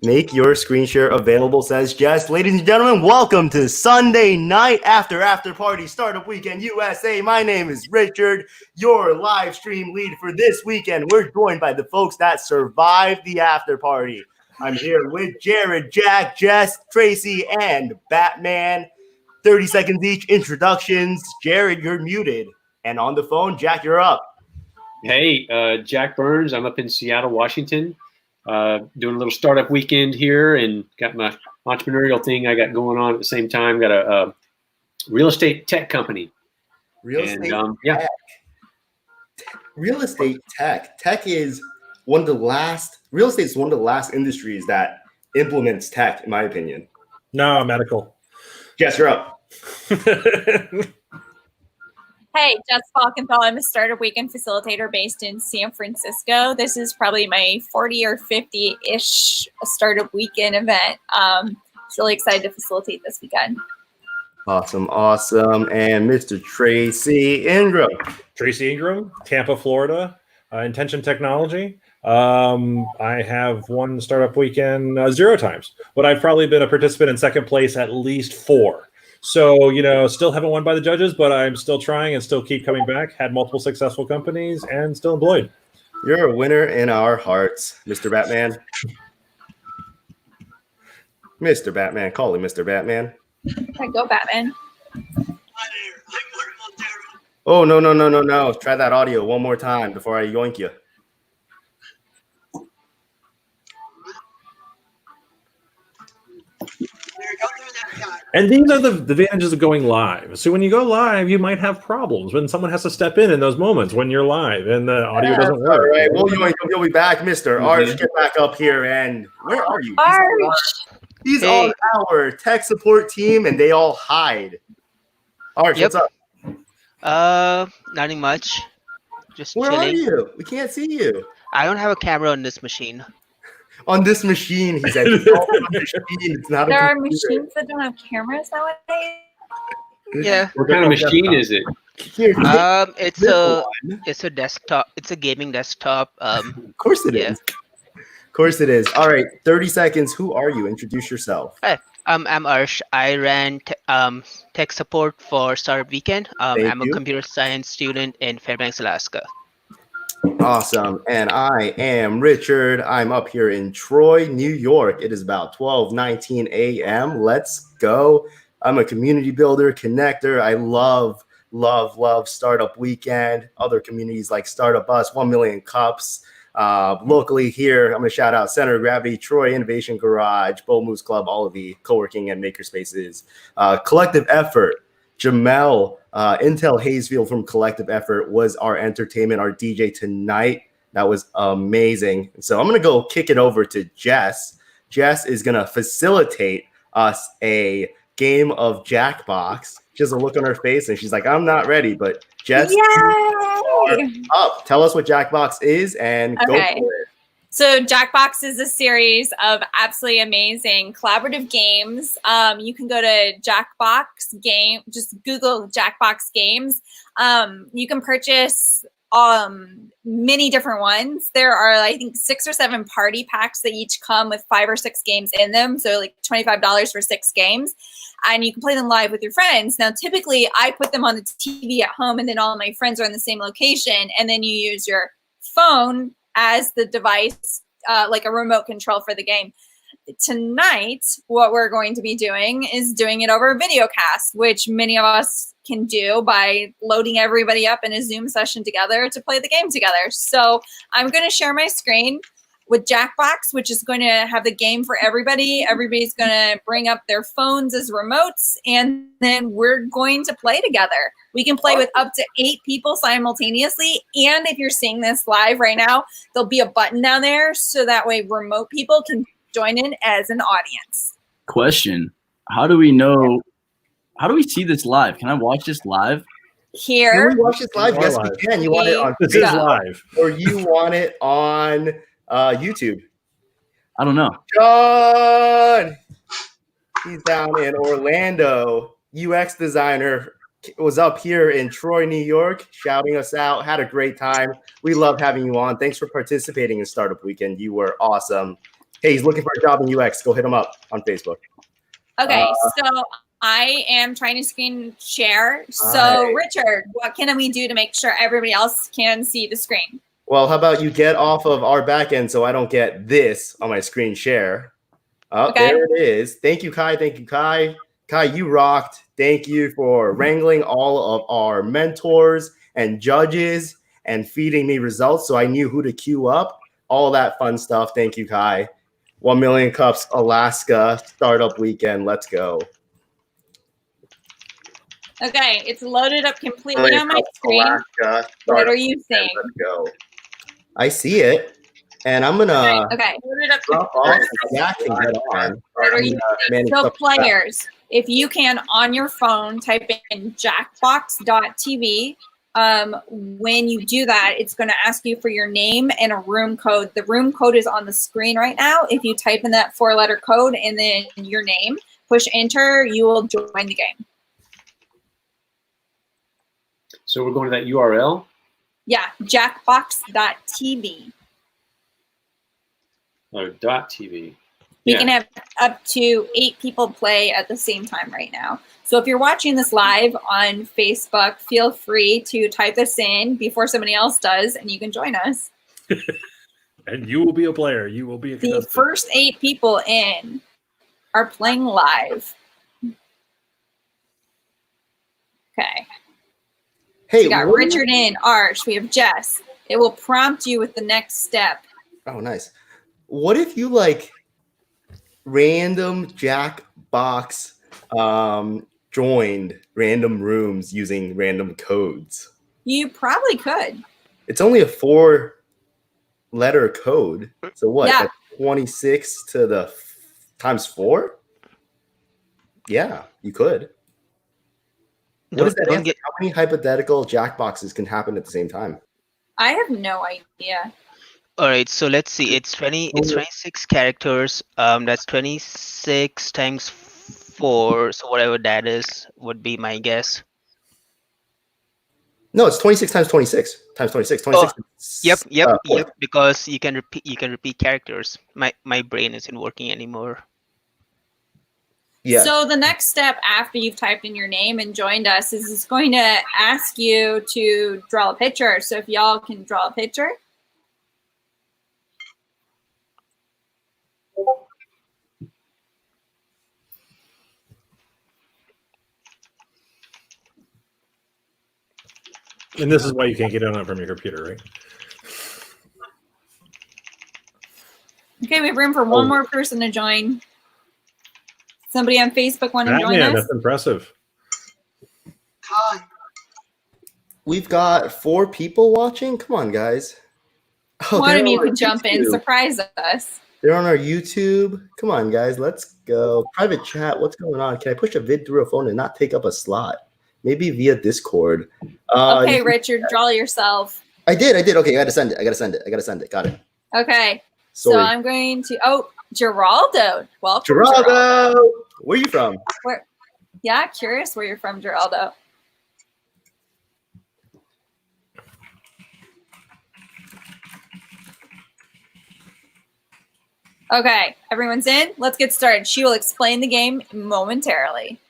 Make your screen share available, says Jess. Ladies and gentlemen, welcome to Sunday night after party startup weekend USA. My name is Richard, your live stream lead for this weekend. We're joined by the folks that survived the after party. I'm here with Jared, Jack, Jess, Tracy, and Batman. 30 seconds each. Introductions. Jared, you're muted. And on the phone, Jack, you're up. Hey, Jack Burns. I'm up in Seattle, Washington. Doing a little startup weekend here and got my entrepreneurial thing I got going on at the same time. Got a real estate tech company. Real estate tech. Tech is one of the last. Real estate is one of the last industries that implements tech, in my opinion. No, medical. Jess, you're up. Hey, Jess Falkenthal. I'm a startup weekend facilitator based in San Francisco. This is probably my 40 or 50-ish startup weekend event. Really excited to facilitate this weekend. Awesome. And Mr. Tracy Ingram. Tracy Ingram, Tampa, Florida, Intention Technology. I have won startup weekend 0 times, but I've probably been a participant in second place at least 4. So, still haven't won by the judges, but I'm still trying and still keep coming back. Had multiple successful companies and still employed. You're a winner in our hearts, Mr. Batman. Mr. Batman. Call him Mr. Batman. Okay, go, Batman. Oh, no. Try that audio one more time before I yoink you. And these are the advantages of going live. So when you go live, you might have problems when someone has to step in those moments when you're live and the audio doesn't work. All right, well, you'll be back, Mr. Arch. Get back up here. And where are you? He's on our tech support team, and they all hide. Arch, what's up? Nothing much. Just where chilling. Are you? We can't see you. I don't have a camera on this machine. On this machine, he said. It's not there a are machines that don't have cameras nowadays. Yeah. What kind of machine is it? It's a desktop. It's a gaming desktop. Of course it is. Of course it is. All right, 30 seconds. Who are you? Introduce yourself. Hey, I'm Arsh. I ran tech support for Startup Weekend. I'm a computer science student in Fairbanks, Alaska. Awesome. And I am Richard. I'm up here in Troy, New York. It is about 12:19 a.m. Let's go. I'm a community builder, connector. I love Startup Weekend. Other communities like Startup Bus, 1 Million Cups. Locally here, I'm going to shout out Center of Gravity, Troy Innovation Garage, Bull Moose Club, all of the co-working and maker spaces. Collective Effort. Jamel, Intel Hayesfield from Collective Effort was our entertainment, our DJ tonight. That was amazing. So I'm going to go kick it over to Jess. Jess is going to facilitate us a game of Jackbox. She has a look on her face and she's like, I'm not ready, but Jess, you are up. Tell us what Jackbox is and go for it. So Jackbox is a series of absolutely amazing collaborative games. You can go to Jackbox Game, just Google Jackbox Games. You can purchase many different ones. There are, I think, 6 or 7 party packs that each come with 5 or 6 games in them. So like $25 for 6 games. And you can play them live with your friends. Now, typically, I put them on the TV at home, and then all of my friends are in the same location. And then you use your phone as the device, like a remote control for the game. Tonight, what we're going to be doing is doing it over a video cast, which many of us can do by loading everybody up in a Zoom session together to play the game together. So I'm going to share my screen with Jackbox, which is going to have the game for everybody. Everybody's going to bring up their phones as remotes, and then we're going to play together. We can play with up to 8 people simultaneously. And if you're seeing this live right now, there'll be a button down there so that way remote people can join in as an audience. Question. How do we see this live? Can I watch this live? Here. Can we watch this live? Yes, we can. You want it on This is live. Or you want it on YouTube? I don't know. John! He's down in Orlando. UX designer was up here in Troy, New York, shouting us out. Had a great time. We love having you on. Thanks for participating in Startup Weekend. You were awesome. Hey, he's looking for a job in UX. Go hit him up on Facebook. Okay, so I am trying to screen share. So, Richard, what can we do to make sure everybody else can see the screen? Well, how about you get off of our back end so I don't get this on my screen share? Oh, okay. There it is. Thank you, Kai. Thank you, Kai. Kai, you rocked. Thank you for wrangling all of our mentors and judges and feeding me results so I knew who to queue up. All that fun stuff. Thank you, Kai. 1 Million Cups Alaska Startup Weekend. Let's go. Okay, it's loaded up completely on my screen. Alaska, what are you saying? Let's go. I see it. And I'm gonna drop off. Yeah, can get on. So players, if you can on your phone type in jackbox.tv. When you do that, it's going to ask you for your name and a room code. The room code is on the screen right now. If you type in that 4-letter code and then your name, push enter, you will join the game. So we're going to that URL? Yeah, jackbox.tv. Oh, .tv. We can have up to 8 people play at the same time right now. So if you're watching this live on Facebook, feel free to type this in before somebody else does, and you can join us. And you will be a player. You will be a contestant. The first 8 people in are playing live. Okay. Hey, we got Richard in, Arch. We have Jess. It will prompt you with the next step. Oh, nice. What if you like random Jackbox joined random rooms using random codes? You probably could. It's only a 4-letter code. So what? Yeah. 26 to the times 4? Yeah, you could. What is that answer? How many hypothetical Jackboxes can happen at the same time? I have no idea. All right, so let's see. It's 26 characters. That's 26 times 4. So whatever that is would be my guess. No, it's 26 times 26 times 26. 26. Oh, yep. Because you can repeat characters. My brain isn't working anymore. Yeah. So the next step after you've typed in your name and joined us is it's going to ask you to draw a picture. So if y'all can draw a picture. And this is why you can't get on it from your computer, right? Okay, we have room for one more person to join. Somebody on Facebook want to join us? That's impressive. Hi. We've got 4 people watching. Come on, guys. Oh, one of you can jump in, surprise us. They're on our YouTube. Come on, guys. Let's go. Private chat. What's going on? Can I push a vid through a phone and not take up a slot? Maybe via Discord. Okay, Richard, draw yourself. I did. Okay, I gotta send it. Got it. Okay. Sorry. So I'm going to. Oh, Geraldo. Welcome. Geraldo. Where are you from? Yeah, curious where you're from, Geraldo. Okay, everyone's in. Let's get started. She will explain the game momentarily.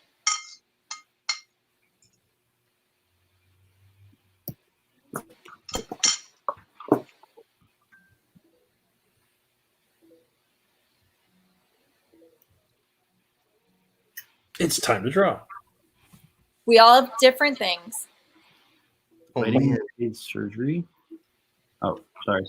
It's time to draw. We all have different things. Waiting for surgery. Oh, sorry.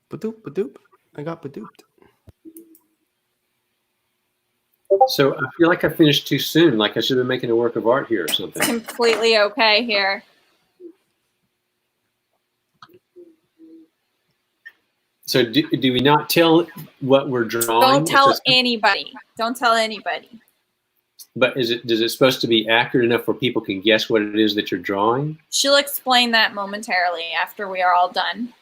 Badoop, badoop. I got badooped. So I feel like I finished too soon. Like I should have been making a work of art here or something. Completely okay here. So do we not tell what we're drawing? Don't tell anybody. Don't tell anybody. But is it supposed to be accurate enough where people can guess what it is that you're drawing? She'll explain that momentarily after we are all done.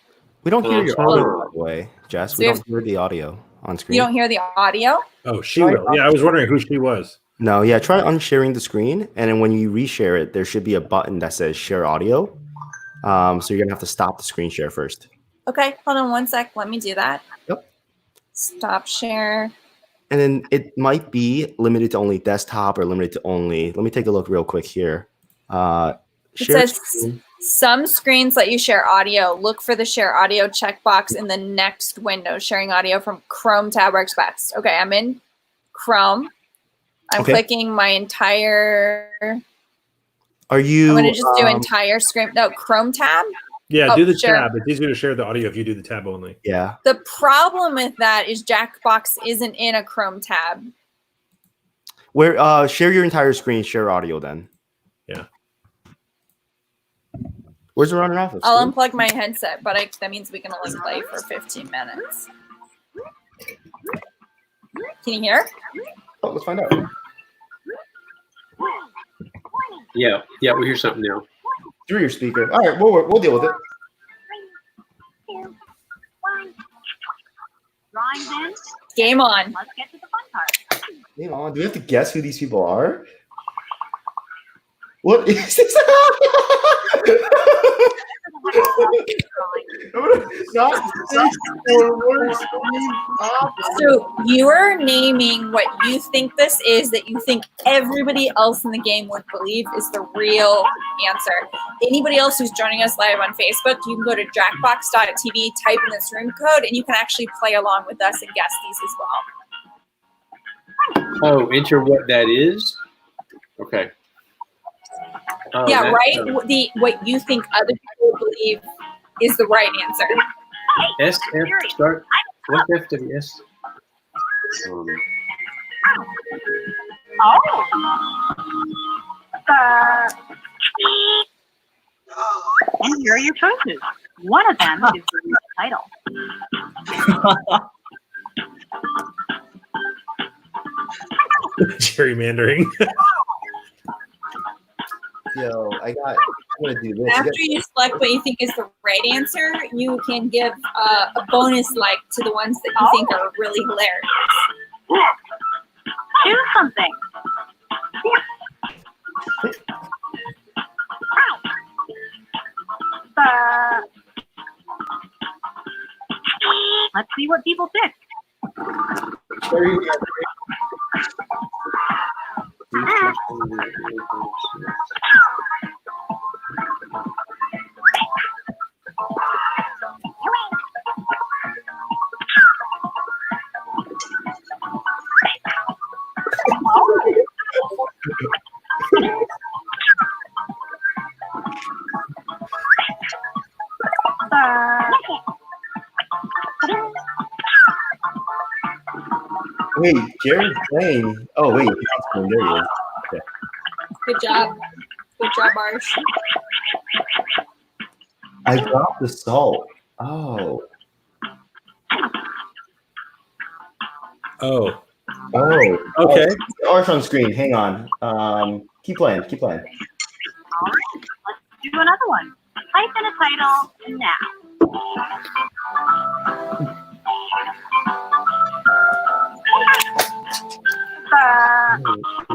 We don't hear your sorry. audio, by the way, Jess. So We if- don't hear the audio on screen. You don't hear the audio? Oh, she will. Yeah, I was wondering who she was. No, yeah, try unsharing the screen, and then when you reshare it, there should be a button that says share audio. So you're gonna have to stop the screen share first. Okay, hold on one sec. Let me do that. Yep. Stop share. And then it might be limited to only desktop or limited to only. Let me take a look real quick here. It Share says screen. some screens let you share audio. Look for the share audio checkbox in the next window. Sharing audio from Chrome tab works best. Okay, I'm in Chrome. I'm Okay. clicking my entire. Are you? I'm going to just do entire screen. No, Chrome tab. Yeah, Oh, do the sure. tab. It's easier to share the audio if you do the tab only. Yeah. The problem with that is Jackbox isn't in a Chrome tab. Where? Share your entire screen. Share audio. Then. Yeah. Where's the runner off of? I'll screen? unplug my headset, but that means we can only play for 15 minutes. Can you hear? Oh, let's find out. Yeah, we hear something now. Through your speaker. All right, we'll deal with it. Drawings in. Game on. Let's get to the fun part. You know, do we have to guess who these people are? What is this? So you're naming what you think this is that you think everybody else in the game would believe is the real answer. Anybody else who's joining us live on Facebook, you can go to jackbox.tv, type in this room code, and you can actually play along with us and guess these as well. Oh, enter what that is? Okay. Oh, Yeah, that- right? What you think other people believe is the right answer. SF start. What's FWS? And here are your choices. One of them is the title. Gerrymandering. Yo, I'm gonna do this. After you select what you think is the right answer, you can give a bonus like to the ones that you think are really hilarious. Choose something. Let's see what people pick. Wait, Jerry's playing. Oh wait, he's not playing. There he is. Okay. Good job. Good job, Arsh. I got the salt. Oh. Oh. Oh. Okay. Arch on screen. Hang on. Keep playing. Keep playing. All right, let's do another one. Type in a title now.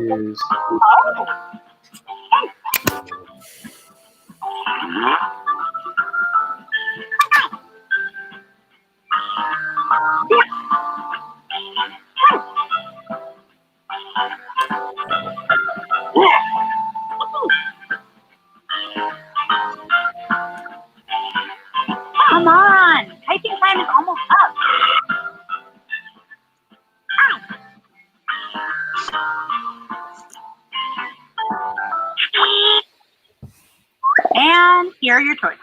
Is Come on, typing time is almost up. And here are your choices.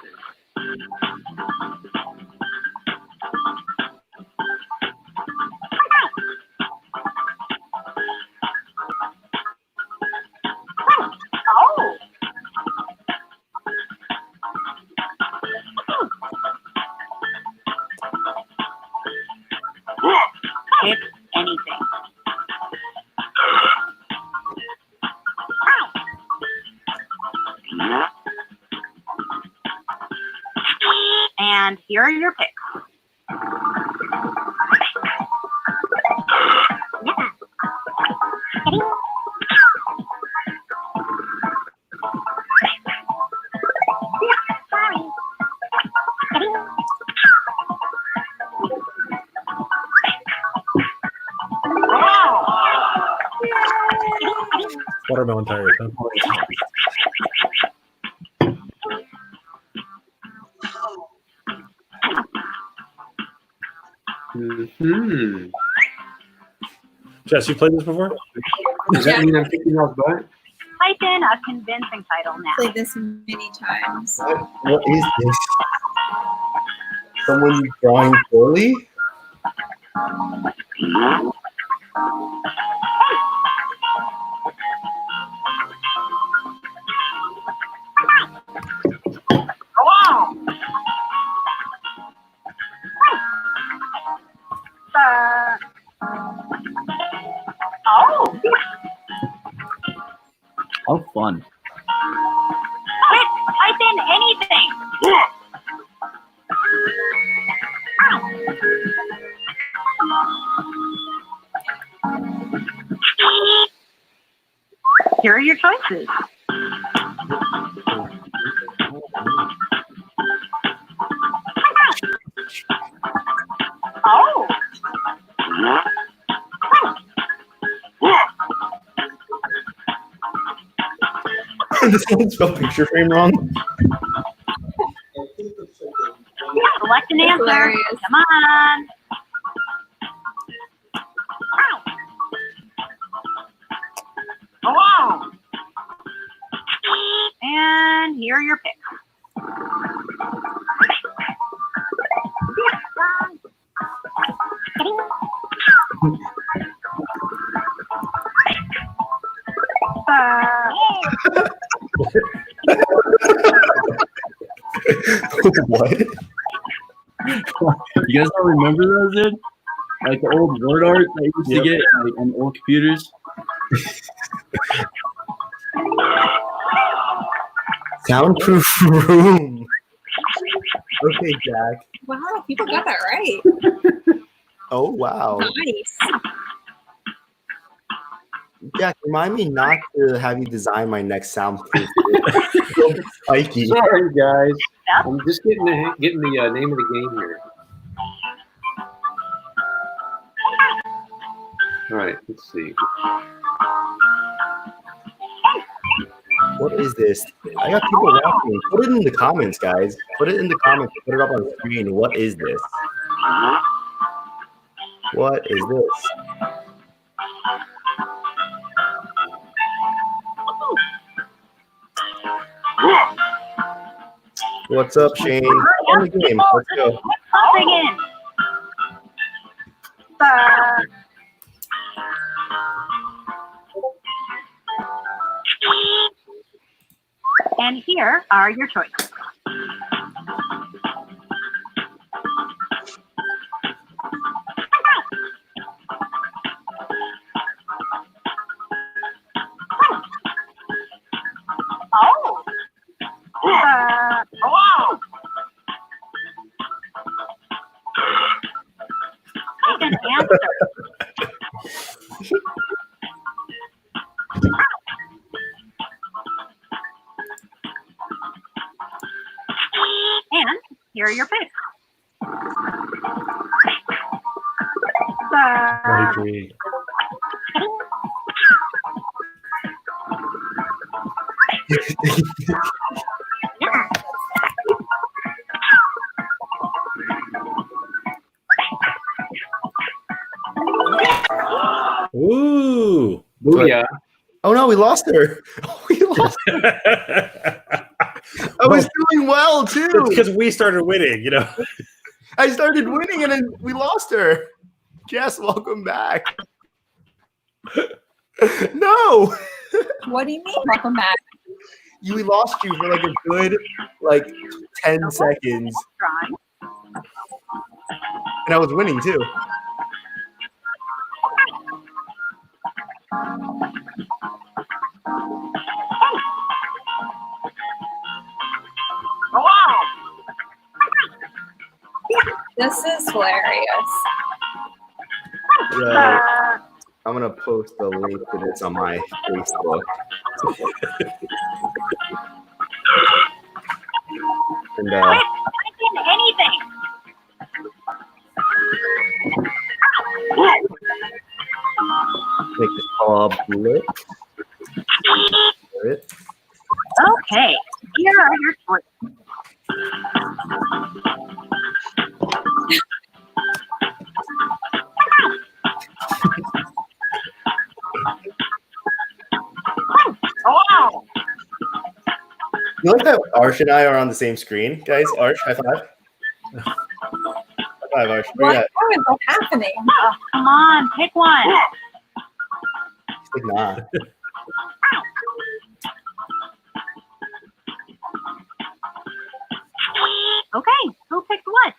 Oh. Pick anything. And here are your picks. Watermelon tires. Huh? Mm-hmm. Jess, you played this before? Does that mean I'm kicking y'all's butt? Type in a convincing title now. Played this many times. What is this? Someone drawing poorly? Wow. Oh. How fun. Quick, type in anything. Here are your choices. Oh. Did someone spell picture frame wrong? Select an answer. Hilarious. Come on. Wow. And here are your picks. What? You guys don't remember those, dude? Like the old word art that you used to get like, on old computers? Soundproof room. Okay, Jack. Wow, people got that right. Oh, wow. Nice. Jack, remind me not to have you design my next soundproof. Spiky. Sorry, guys. Yep. I'm just getting the name of the game here. All right, let's see. What is this? I got people watching. Put it in the comments, guys. Put it in the comments. Put it up on the screen. What is this? What is this? What's up, Shane? On the game. Let's go. Popping in. And here are your choices. Oh. Wow. Take an answer. And here are your picks. 23. Ooh. Booyah. Oh no, we lost her. We lost her. I was doing well too. It's because we started winning, you know. I started winning and then we lost her. Jess, welcome back. No. What do you mean? Welcome back. We lost you for like a good 10 seconds. Drawing. And I was winning too. This is hilarious. Yeah, I'm gonna post the link to this on my Facebook. And Type in anything. make this public. Okay, here are your choices. Wow. You like that Arsh and I are on the same screen, guys? Arsh, high five. High five, Arsh. Look What at is happening? Oh, come on, pick one. that. He's like, nah. Okay, who picked what?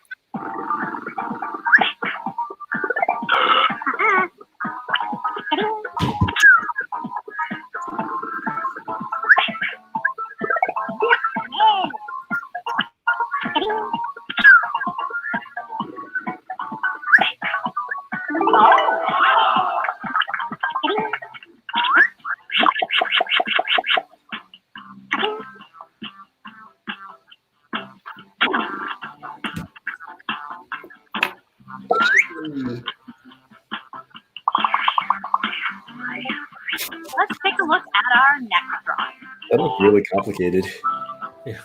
Let's take a look at our next drawing. That looks really complicated.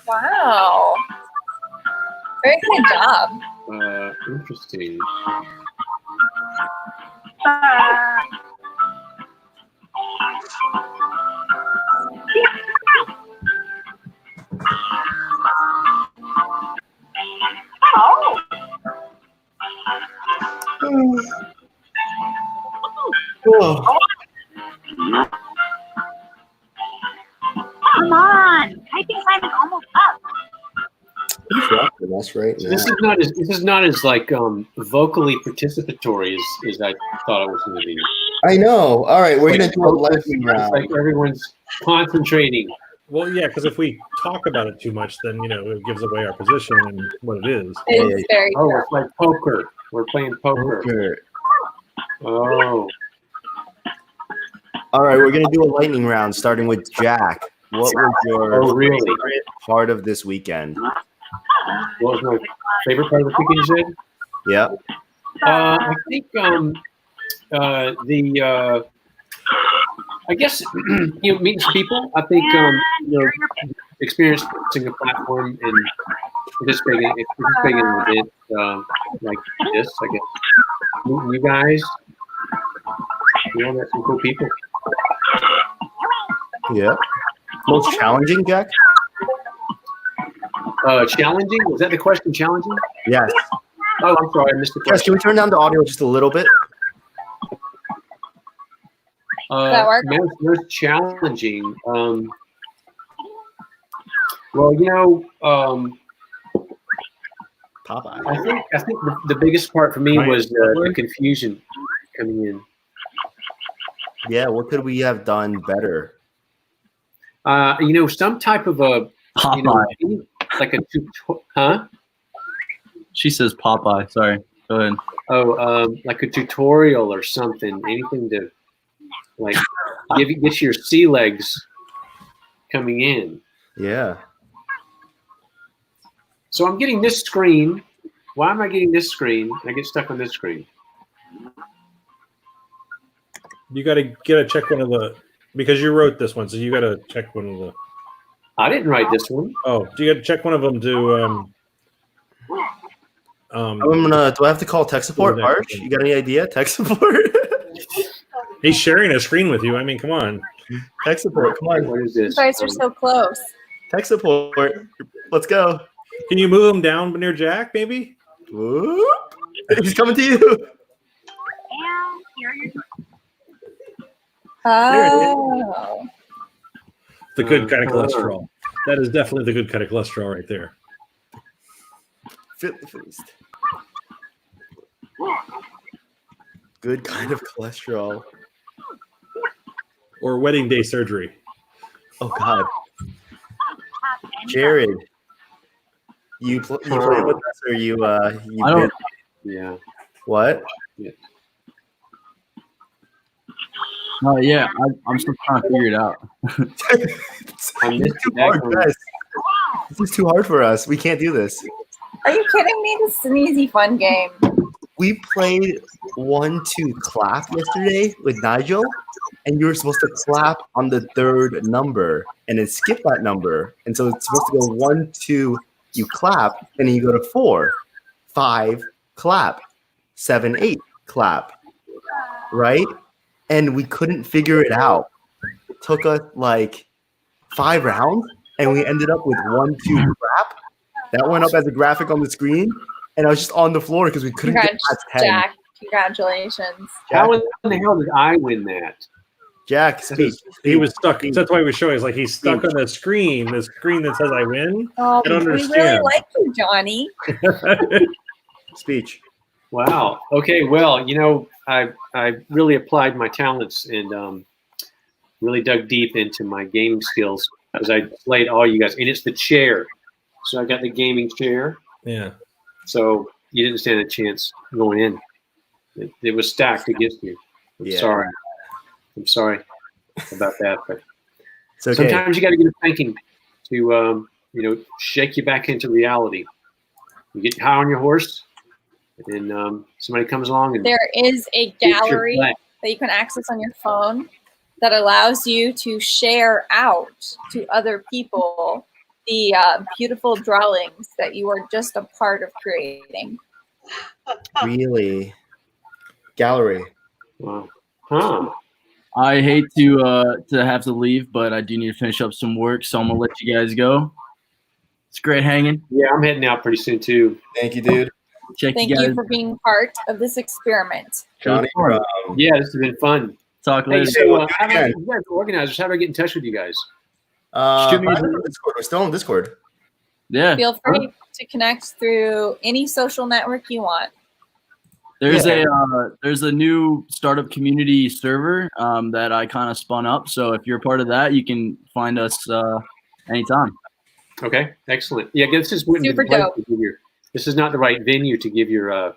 Wow. Very good job. Interesting. Oh, Oh. come on. Typing time is almost up. Who's watching us right now? This is not as like vocally participatory as I thought it was going to be. I know. All right, we're gonna do a lightning It's round. like everyone's concentrating. Well, yeah, because if we talk about it too much, then it gives away our position and what it is. It's very Oh, true. it's like poker. We're playing poker. Okay. Oh, All right, we're gonna do a lightning round, starting with Jack. What was your Oh, really? favorite part of this weekend? what was my favorite part of the weekend? You said? Yeah. I think I guess meeting some people. I think experiencing a platform and participating in an event like this. I guess meeting you guys. Met some cool people. Yeah. Most challenging, Jack? Challenging? Was that the question? Challenging? Yes. Oh, I'm sorry, I missed the Jess, question. can we turn down the audio just a little bit? that work? Most challenging. Popeye. I think the biggest part for me was the confusion coming in. Yeah, what could we have done better? Some type of a Popeye. like a huh? She says Popeye. Sorry. Go ahead. Oh, like a tutorial or something. Anything to like get your sea legs coming in. Yeah. So I'm getting this screen. Why am I getting this screen? I get stuck on this screen. You got to check one of the, because you wrote this one, so you got to check one of the. I didn't write this one. Oh, do you got to check one of them to? Do I have to call tech support, Arch? You got any idea? Tech support? He's sharing a screen with you. I mean, come on. Tech support, come on. What is this? You guys are so close. Tech support. Let's go. Can you move him down near Jack, maybe? Whoop. He's coming to you. And here are your Oh. The good kind of cholesterol. That is definitely the good kind of cholesterol right there. Fit the feast. Good kind of cholesterol. Or wedding day surgery. Oh God. Jared. You playing with us or you I don't. Yeah. what? Yeah, I'm still trying to figure it out. I'm This is too hard, guys. This is too hard for us. We can't do this. Are you kidding me? This is an easy, fun game. We played 1, 2 clap yesterday with Nigel, and you were supposed to clap on the third number and then skip that number. And so it's supposed to go 1, 2, you clap, and then you go to 4, 5, clap, 7, 8, clap. Right? And we couldn't figure it out. It took us like 5 rounds, and we ended up with 1, 2 clap. That went up as a graphic on the screen, and I was just on the floor because we couldn't get past 10. Jack, congratulations. How in the hell did I win that? Jack, speak. He was stuck. That's why he was showing. It's like he's stuck on the screen that says "I win." Oh, I don't we really understand. like you, Johnny. Speech. Wow. Okay. Well, I really applied my talents and really dug deep into my gaming skills as I played all you guys. And it's the chair. So I got the gaming chair. Yeah. So you didn't stand a chance going in. It was stacked against you. Yeah. I'm sorry about that. But It's okay. sometimes you got to get a thinking to, shake you back into reality. You get high on your horse, and then somebody comes along and There is a hits your gallery butt. that you can access on your phone that allows you to share out to other people the beautiful drawings that you are just a part of creating. Really? Gallery. Wow. Huh. I hate to have to leave, but I do need to finish up some work, so I'm gonna let you guys go. It's great hanging. Yeah, I'm heading out pretty soon too. Thank you, dude. Check Thank you guys. you for being part of this experiment. Johnny. Yeah, this has been fun. Talk Hey, later. so how do you guys organizers? How do I get in touch with you guys? Shoot me Find us on Discord. We're still on Discord. Yeah. Feel free to connect through any social network you want. There's a new startup community server that I kind of spun up. So if you're part of that, you can find us anytime. Okay, excellent. Yeah, this is wouldn't be Super the place dope. to give this is not the right venue to give your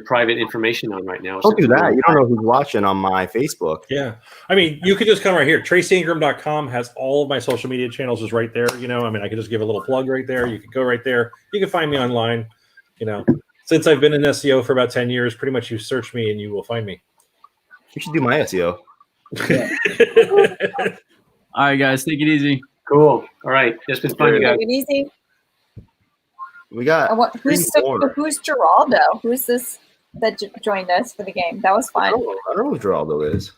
private information on right now. Don't do that. You don't know who's watching on my Facebook. Yeah. I mean, you could just come right here. TracyIngram.com has all of my social media channels is right there. I could just give a little plug right there. You can go right there. You can find me online. Since I've been in SEO for about 10 years, pretty much you search me and you will find me. You should do my SEO. All right, guys, take it easy. Cool. All right, it's been fun, you guys. Take it easy. We got Who's Geraldo? Who's this that joined us for the game? That was I fun. don't know who Geraldo is.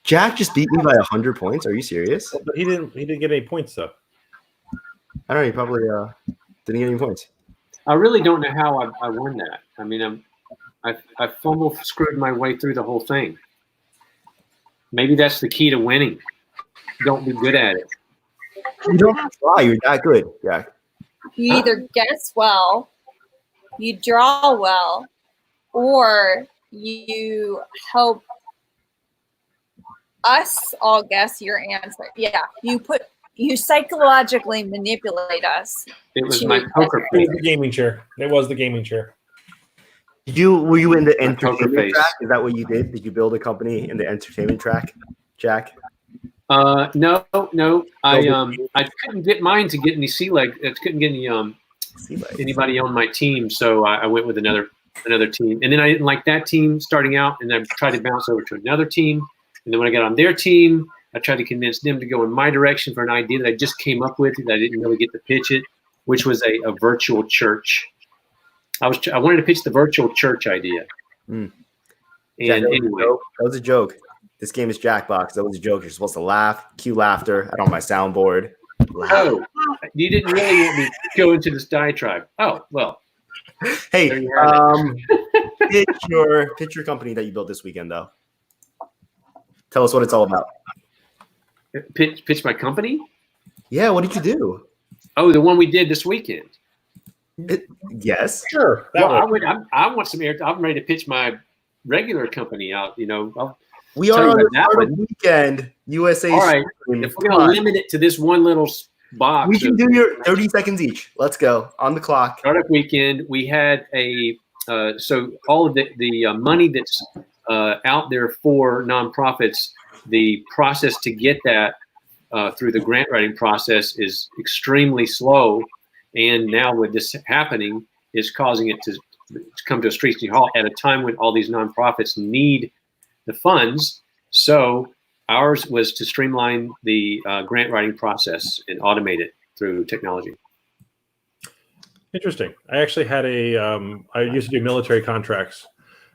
Jack just beat me by 100 points. Are you serious? But he didn't get any points though. I don't know. He probably didn't get any points. I really don't know how I won that. I mean, I fumble screwed my way through the whole thing. Maybe that's the key to winning. Don't be good at it. You don't have to try. You're that good, Jack. You either guess well, you draw well, or you help us all guess your answer. Yeah, you psychologically manipulate us. It was to my poker It was face. the gaming chair. It was the gaming chair. Were you in the My poker entertainment face. track? Is that what you did? Did you build a company in the entertainment track, Jack? No. I couldn't get mine to get any I couldn't get any anybody on my team, so I went with another team. And then I didn't like that team starting out, and I tried to bounce over to another team. And then when I got on their team, I tried to convince them to go in my direction for an idea that I just came up with that I didn't really get to pitch it, which was a virtual church. I wanted to pitch the virtual church idea. Mm. And Jack, that was a anyway, joke. That was a joke. This game is Jackbox. That was a joke. You're supposed to laugh, cue laughter. I don't have my soundboard. Laugh. oh, you didn't really want me to go into this diatribe. Oh, well. Hey, There you have pitch your company that you built this weekend, though. Tell us what it's all about. Pitch my company? Yeah, what did you do? Oh, the one we did this weekend. Yes. Sure. Well, I want some air. I'm ready to pitch my regular company out. We Tell are you on about the that startup one. weekend. USA. All right. stream. If we're going to limit it to this one little box. We can do your 30 seconds each. Let's go on the clock. Startup weekend. We had a so all of the money that's out there for nonprofits. The process to get that through the grant writing process is extremely slow, and now with this happening, is causing it to come to a screeching halt at a time when all these nonprofits need the funds. So ours was to streamline the grant writing process and automate it through technology. Interesting. I actually had I used to do military contracts,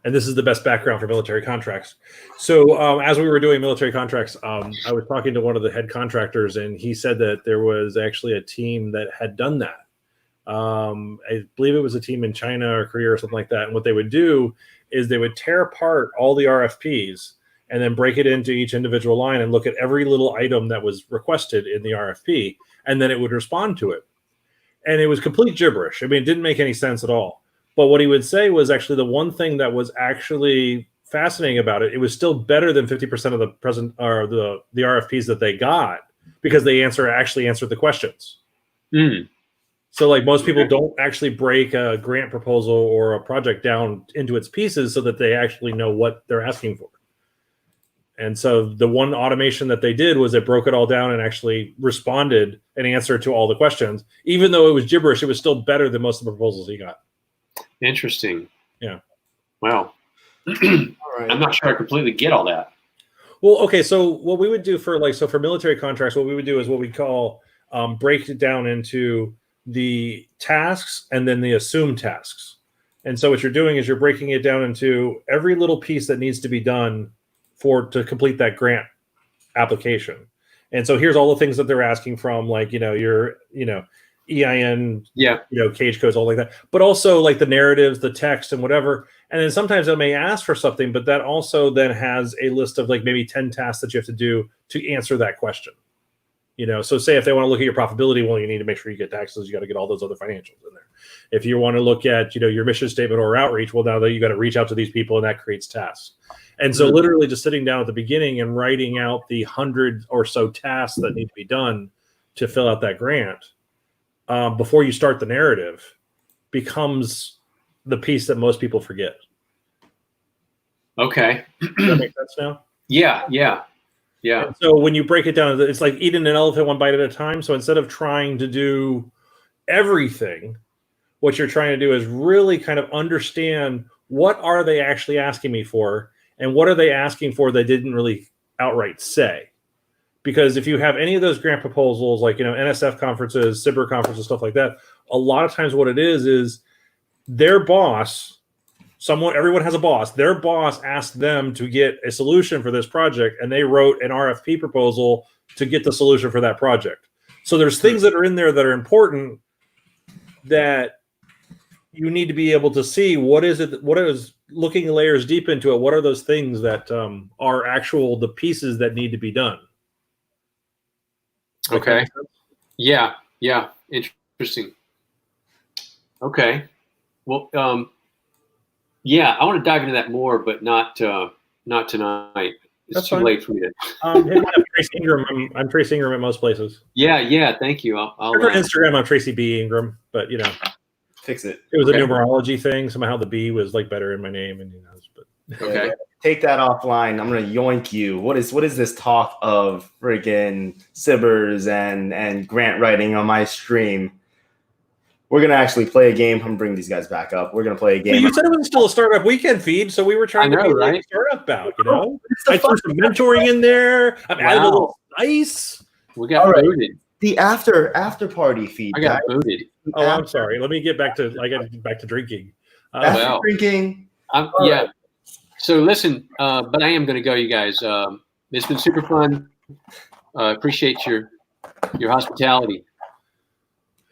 and this is the best background for military contracts. So as we were doing military contracts, I was talking to one of the head contractors, and he said that there was actually a team that had done that. I believe it was a team in China or Korea or something like that. And what they would do is they would tear apart all the RFPs and then break it into each individual line and look at every little item that was requested in the RFP, and then it would respond to it. And it was complete gibberish. I mean, it didn't make any sense at all. But what he would say was actually the one thing that was actually fascinating about it, it was still better than 50% of the present or the RFPs that they got, because they actually answered the questions. Mm. So like most people don't actually break a grant proposal or a project down into its pieces so that they actually know what they're asking for. And so the one automation that they did was it broke it all down and actually responded and answered to all the questions. Even though it was gibberish, it was still better than most of the proposals he got. Interesting. Yeah. Wow. All right. I'm not sure I completely get all that. Well, okay. So what we would do for for military contracts, what we would do is what we call break it down into the tasks and then the assumed tasks. And so what you're doing is you're breaking it down into every little piece that needs to be done to complete that grant application. And so here's all the things that they're asking from, like, your EIN, cage codes, all like that, but also like the narratives, the text and whatever. And then sometimes they may ask for something, but that also then has a list of like maybe 10 tasks that you have to do to answer that question. So say if they want to look at your profitability, well, you need to make sure you get taxes. You got to get all those other financials in there. If you want to look at, your mission statement or outreach, well, now that you got to reach out to these people, and that creates tasks. And so literally just sitting down at the beginning and writing out the 100 or so tasks that need to be done to fill out that grant before you start the narrative becomes the piece that most people forget. Okay. Does that make sense now? Yeah. And so when you break it down, it's like eating an elephant one bite at a time. So instead of trying to do everything, what you're trying to do is really kind of understand what are they actually asking me for, and what are they asking for they didn't really outright say. Because if you have any of those grant proposals, like, NSF conferences, CIBR conferences, stuff like that, a lot of times what it is their boss, everyone has a boss, their boss asked them to get a solution for this project, and they wrote an RFP proposal to get the solution for that project. So there's things that are in there that are important that you need to be able to see what is looking layers deep into it. What are those things that are the pieces that need to be done? Okay. Yeah. Interesting. Okay. Well, I want to dive into that more, but not tonight. It's That's too fine. late for me to. I'm Tracy Ingram. I'm Tracy Ingram at most places. Yeah. Thank you. I'll On Instagram, I'm Tracy B. Ingram, but Fix it. it was a numerology thing. Somehow the B was like better in my name, and but Okay. Take that offline. I'm gonna yoink you. What is this talk of friggin' Sibbers and grant writing on my stream? We're gonna actually play a game. I'm gonna bring these guys back up. We're gonna play a game. You said it was still a startup weekend feed, so we were trying to be like startup out. I threw some mentoring in there. I added a little spice. We got booted. The after party feed. I got booted. Oh, I'm sorry. Let me get back to. I got to get back to drinking. Drinking. Yeah. So listen, but I am going to go, you guys. It's been super fun. Appreciate your hospitality.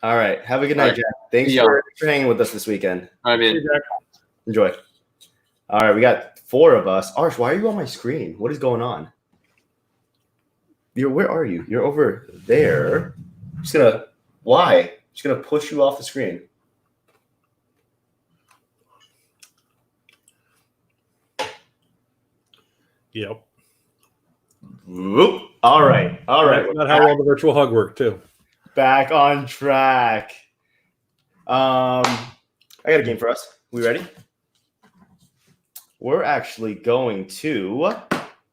All right. Have a good night, Jack. Thanks for hanging with us this weekend. All right, man. Enjoy. All right. We got 4 of us. Arsh, why are you on my screen? What is going on? Where are you? You're over there. Why? I'm just going to push you off the screen. Yep. Whoop. All right. That's not how well the virtual hug worked, too. Back on track. I got a game for us. We ready? We're actually going to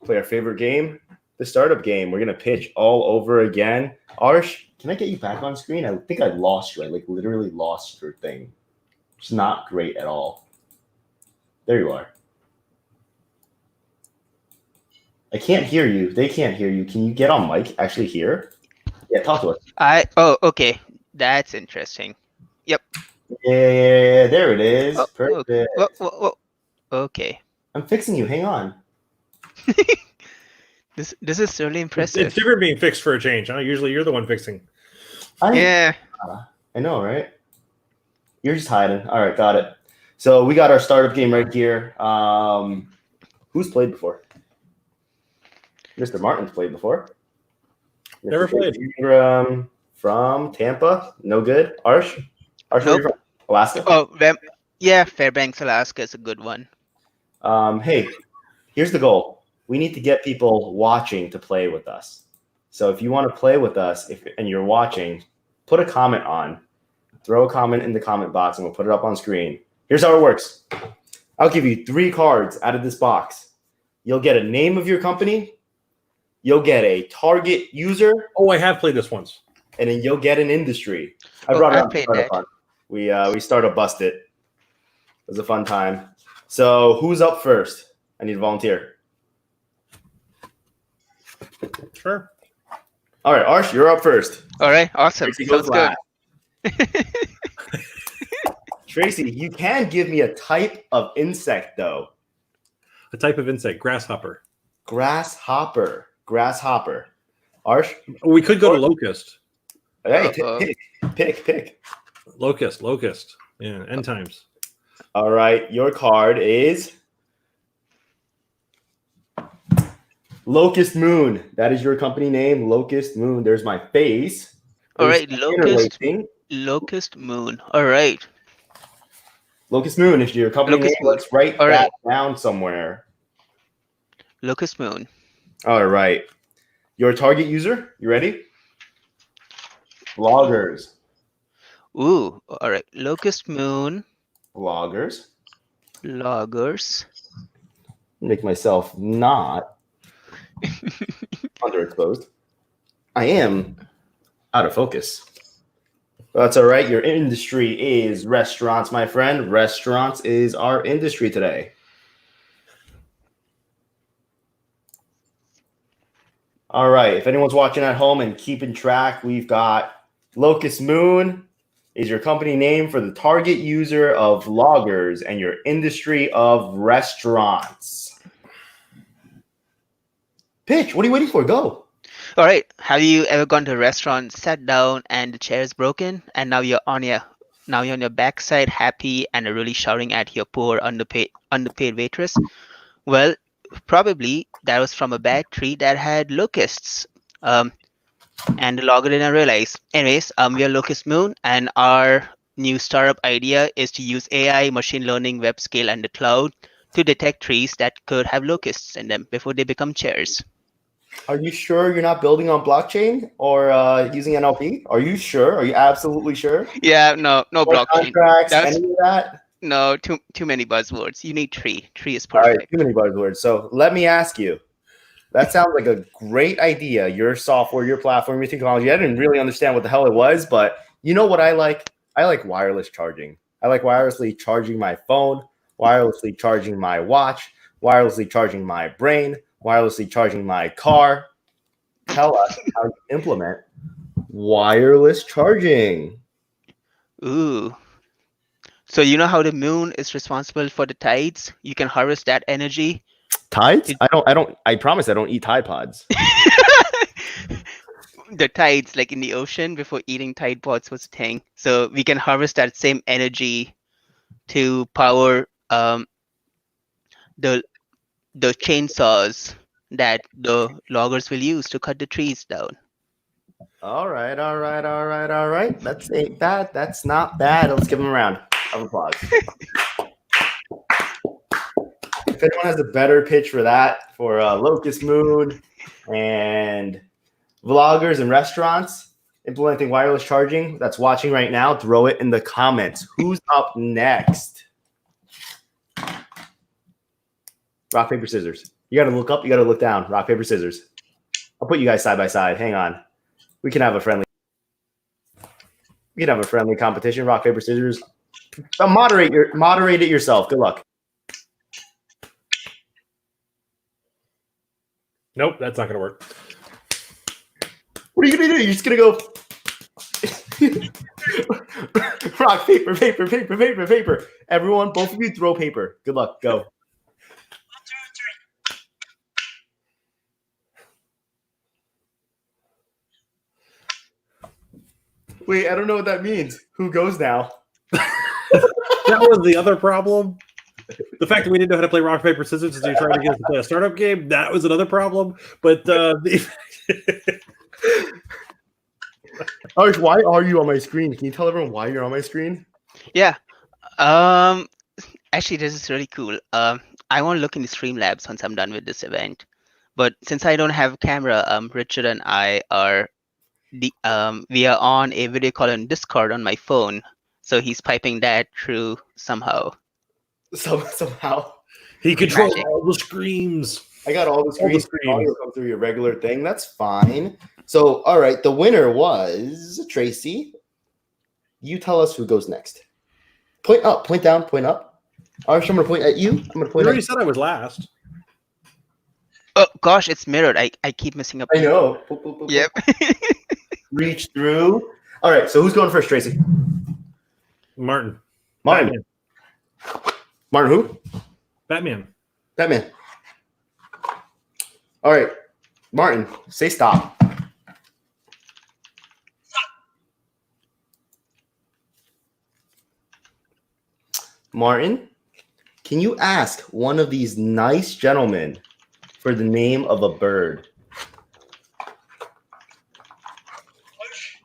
play our favorite game, the startup game. We're gonna pitch all over again. Arsh, can I get you back on screen? I think I lost you. I like literally lost your thing. It's not great at all. There you are. I can't hear you. They can't hear you. Can you get on mic? Actually hear? Yeah, talk to us. Okay. That's interesting. Yep. Yeah, there it is. Oh, Perfect. Okay. I'm fixing you. Hang on. This is really impressive. It's different being fixed for a change. Huh? Usually you're the one fixing. Yeah. I know, right? You're just hiding. All right, got it. So we got our startup game right here. Who's played before? Mr. Martin's played before. Never played. Ingram from Tampa. No good. Arsh? Arsh, where are you from? Alaska? Oh, yeah. Fairbanks, Alaska is a good one. Hey, here's the goal. We need to get people watching to play with us. So if you want to play with us and you're watching, put a comment on. Throw a comment in the comment box and we'll put it up on screen. Here's how it works. I'll give you 3 cards out of this box. You'll get a name of your company. You'll get a target user. Oh, I have played this once. And then you'll get an industry. I brought it up. Played that. We started bust it. It was a fun time. So who's up first? I need a volunteer. Sure. All right, Arsh, you're up first. All right. Awesome. Tracy goes Sounds good. last. Tracy, you can give me a type of insect, though. A type of insect, grasshopper. Grasshopper. Arsh? We could go to locust. Hey, pick. Locust. Yeah, end times. All right, your card is Locust Moon. That is your company name, Locust Moon. There's my face. All right, Interlacing. Locust Moon. All right. Locust Moon is your company Locust name. Moon. Let's write All that down somewhere. Locust Moon. All right. Your target user, you ready? Bloggers. Ooh. All right. Locust Moon. Bloggers. Loggers. Make myself not underexposed. I am out of focus. That's all right. Your industry is restaurants, my friend. Restaurants is our industry today. All right. If anyone's watching at home and keeping track, we've got Locust Moon is your company name for the target user of loggers and your industry of restaurants. Pitch. What are you waiting for? Go. All right. Have you ever gone to a restaurant, sat down, and the chair is broken, and now you're on your backside, happy, and are really shouting at your poor underpaid waitress? Well, probably that was from a bad tree that had locusts. And the logger didn't realize. Anyways, we are Locust Moon, and our new startup idea is to use AI, machine learning, web scale, and the cloud to detect trees that could have locusts in them before they become chairs. Are you sure you're not building on blockchain or using NLP? Are you sure? Are you absolutely sure? Yeah, no blockchain. Contracts, any of that? No, too many buzzwords. You need tree. Tree is All perfect. right, too many buzzwords. So let me ask you. That sounds like a great idea. Your software, your platform, your technology. I didn't really understand what the hell it was, but you know what I like? I like wireless charging. I like wirelessly charging my phone, wirelessly charging my watch, wirelessly charging my brain, wirelessly charging my car. Tell us how to implement wireless charging. Ooh. So you know how the moon is responsible for the tides? You can harvest that energy. Tides? I promise I don't eat Tide Pods. The tides, like in the ocean, before eating Tide Pods was a thing. So we can harvest that same energy to power the chainsaws that the loggers will use to cut the trees down. All right. That's ain't bad. That's not bad. Let's give them a round of applause. If anyone has a better pitch for that, for Locust Moon and vloggers and restaurants, implementing wireless charging that's watching right now, throw it in the comments. Who's up next? Rock, paper, scissors. You got to look up. You got to look down. Rock, paper, scissors. I'll put you guys side by side. Hang on. We can have a friendly competition. Rock, paper, scissors. Moderate it yourself. Good luck. Nope, that's not going to work. What are you going to do? You're just going to go rock, paper, paper, paper, paper, paper. Everyone, both of you throw paper. Good luck. Go. 1, 2, 3. Wait, I don't know what that means. Who goes now? That was the other problem. The fact that we didn't know how to play rock, paper, scissors as you're trying to get us to play a startup game, that was another problem. But Arch, why are you on my screen? Can you tell everyone why you're on my screen? Yeah. Actually, this is really cool. I want to look in the Streamlabs once I'm done with this event. But since I don't have a camera, Richard and I are we are on a video call on Discord on my phone. So he's piping that through somehow. Somehow. he controls Magic. all the screams. I got all the screens. screens. Audio come through your regular thing. That's fine. So, all right. The winner was Tracy. You tell us who goes next. Point up, point down, point up. Arch, I'm going to point at you. I'm going to You point already at said I was last. Oh gosh, it's mirrored. I keep messing up. I know. Boop, boop, boop, Yep. boop. Reach through. All right. So, who's going first, Tracy? Martin. Martin. Martin who? Batman. Batman. All right. Martin, say stop. Martin, can you ask one of these nice gentlemen for the name of a bird? Push.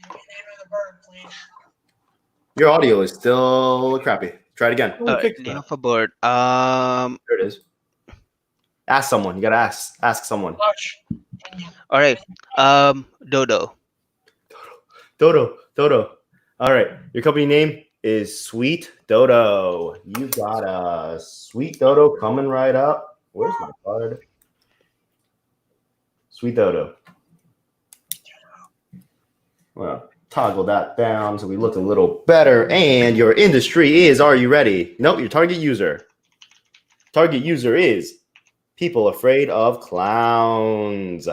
Give me the name of the bird, please. Your audio is still crappy. Try it again. Name of a bird. There it is. Ask someone. You gotta ask someone. Push. All right. Dodo. Dodo. All right. Your company name is Sweet Dodo. You got a Sweet Dodo coming right up. Where's my card? Sweet Dodo. Well, toggle that down so we look a little better. And your industry is, are you ready? Nope, your target user. Target user is people afraid of clowns.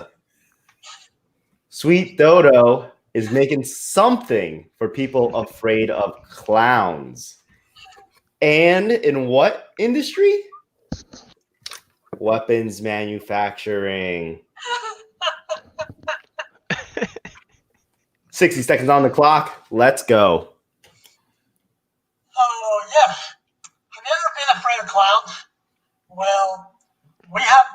Sweet Dodo is making something for people afraid of clowns. And in what industry? Weapons manufacturing. 60 seconds on the clock. Let's go. Oh, yes. Have you ever been afraid of clowns? Well, we have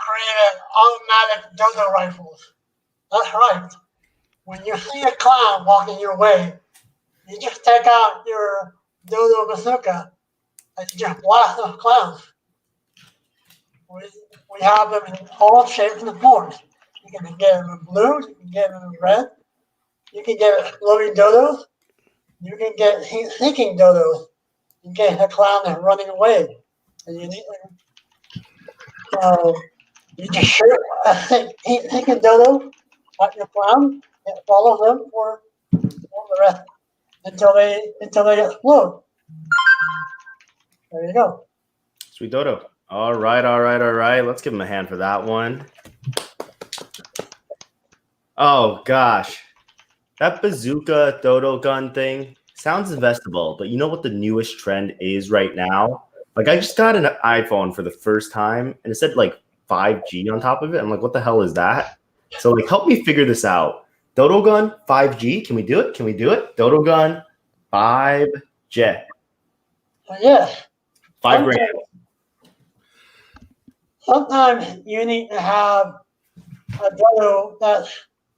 created automatic dodo rifles. That's right. When you see a clown walking your way, you just take out your dodo bazooka and you just blast those clowns. We have them in all shapes and forms. You can get them in blue, you can get them in red, you can get exploding dodos, you can get thinking dodos. You get a clown that's running away. And you need you just shoot a thinking dodo at your clown and follow them for the rest until they explode. There you go. Sweet Dodo. All right. Let's give him a hand for that one. Oh, gosh. That bazooka dodo gun thing sounds investable, but you know what the newest trend is right now? Like, I just got an iPhone for the first time, and it said, like, 5G on top of it. I'm like, what the hell is that? So, like, help me figure this out. Dodo gun, 5G. Can we do it? Dodo gun, 5G. Yes. $5,000. Sometimes you need to have a dodo that's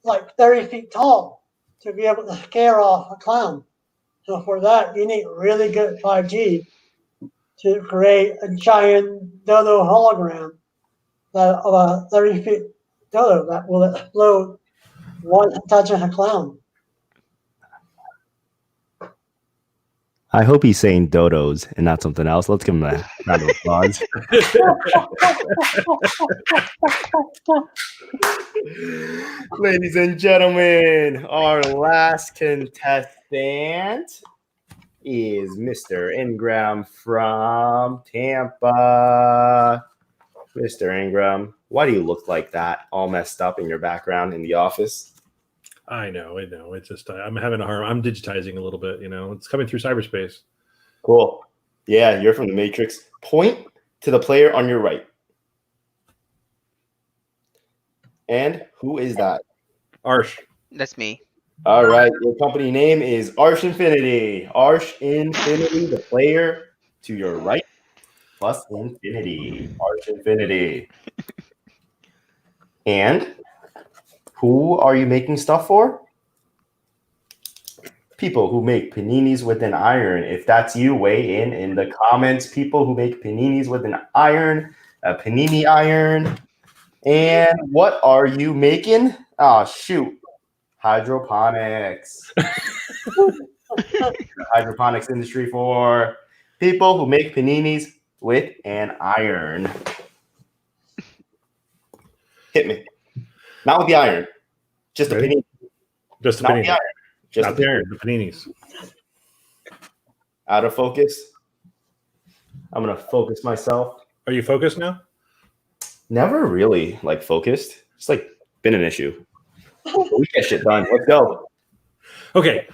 like 30 feet tall to be able to scare off a clown. So for that, you need really good 5G to create a giant dodo hologram of a 30 feet dodo that will explode What touches a clown? I hope he's saying dodos and not something else. Let's give him a round of applause. Ladies and gentlemen, our last contestant is Mr. Ingram from Tampa. Mr. Ingram, why do you look like that, all messed up in your background in the office? I know. It's just I'm having a hard. I'm digitizing a little bit. It's coming through cyberspace. Cool. Yeah, you're from the Matrix. Point to the player on your right. And who is that? Arsh. That's me. All right. Your company name is Arsh Infinity. Arsh Infinity, the player to your right, plus Infinity. Arsh Infinity. And who are you making stuff for? People who make paninis with an iron. If that's you, weigh in the comments. People who make paninis with an iron, a panini iron. And what are you making? Oh, shoot. Hydroponics. Hydroponics industry for people who make paninis with an iron. Hit me. Not with the iron. Just a panini. Just a Not panini. the iron. Just Not the iron. The paninis. Out of focus. I'm gonna focus myself. Are you focused now? Never really focused. It's been an issue. We get shit done. Let's go. Okay.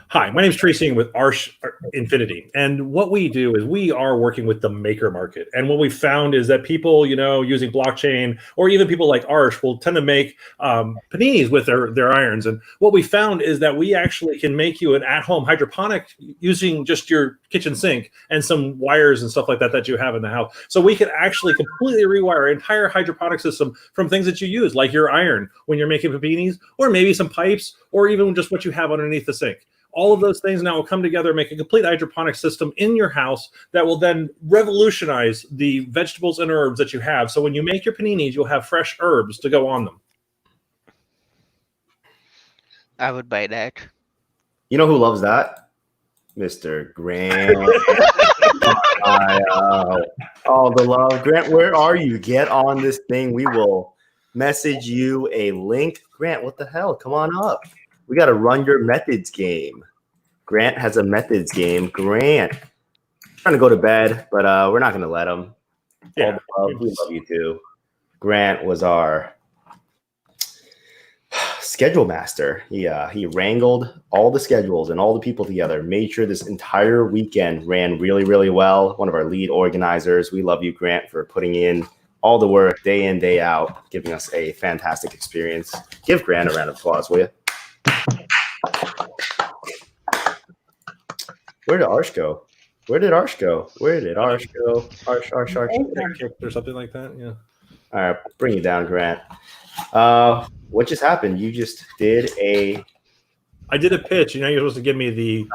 Hi, my name is Tracy with Arsh Infinity. And what we do is we are working with the maker market. And what we found is that people, using blockchain or even people like Arsh will tend to make paninis with their irons. And what we found is that we actually can make you an at-home hydroponic using just your kitchen sink and some wires and stuff like that you have in the house. So we can actually completely rewire our entire hydroponic system from things that you use, like your iron when you're making paninis, or maybe some pipes, or even just what you have underneath the sink. All of those things now will come together, make a complete hydroponic system in your house that will then revolutionize the vegetables and herbs that you have. So when you make your paninis, you'll have fresh herbs to go on them. I would buy that. You know who loves that? Mr. Grant. All the love. Grant, where are you? Get on this thing. We will message you a link. Grant, what the hell? Come on up. We got to run your methods game. Grant has a methods game. Grant, trying to go to bed, but we're not going to let him. Yeah, we love you too. Grant was our schedule master. He wrangled all the schedules and all the people together, made sure this entire weekend ran really, really well. One of our lead organizers. We love you, Grant, for putting in all the work day in, day out, giving us a fantastic experience. Give Grant a round of applause, will you? Where did Arsh go? Arsh go? Arsh. Or something like that, yeah. All right, bring you down, Grant. What just happened? You just did I did a pitch. You're supposed to give me the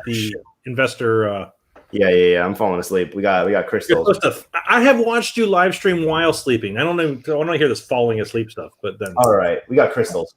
investor. Yeah. I'm falling asleep. We got crystals. I have watched you live stream while sleeping. I don't want to hear this falling asleep stuff, but then. All right, we got crystals.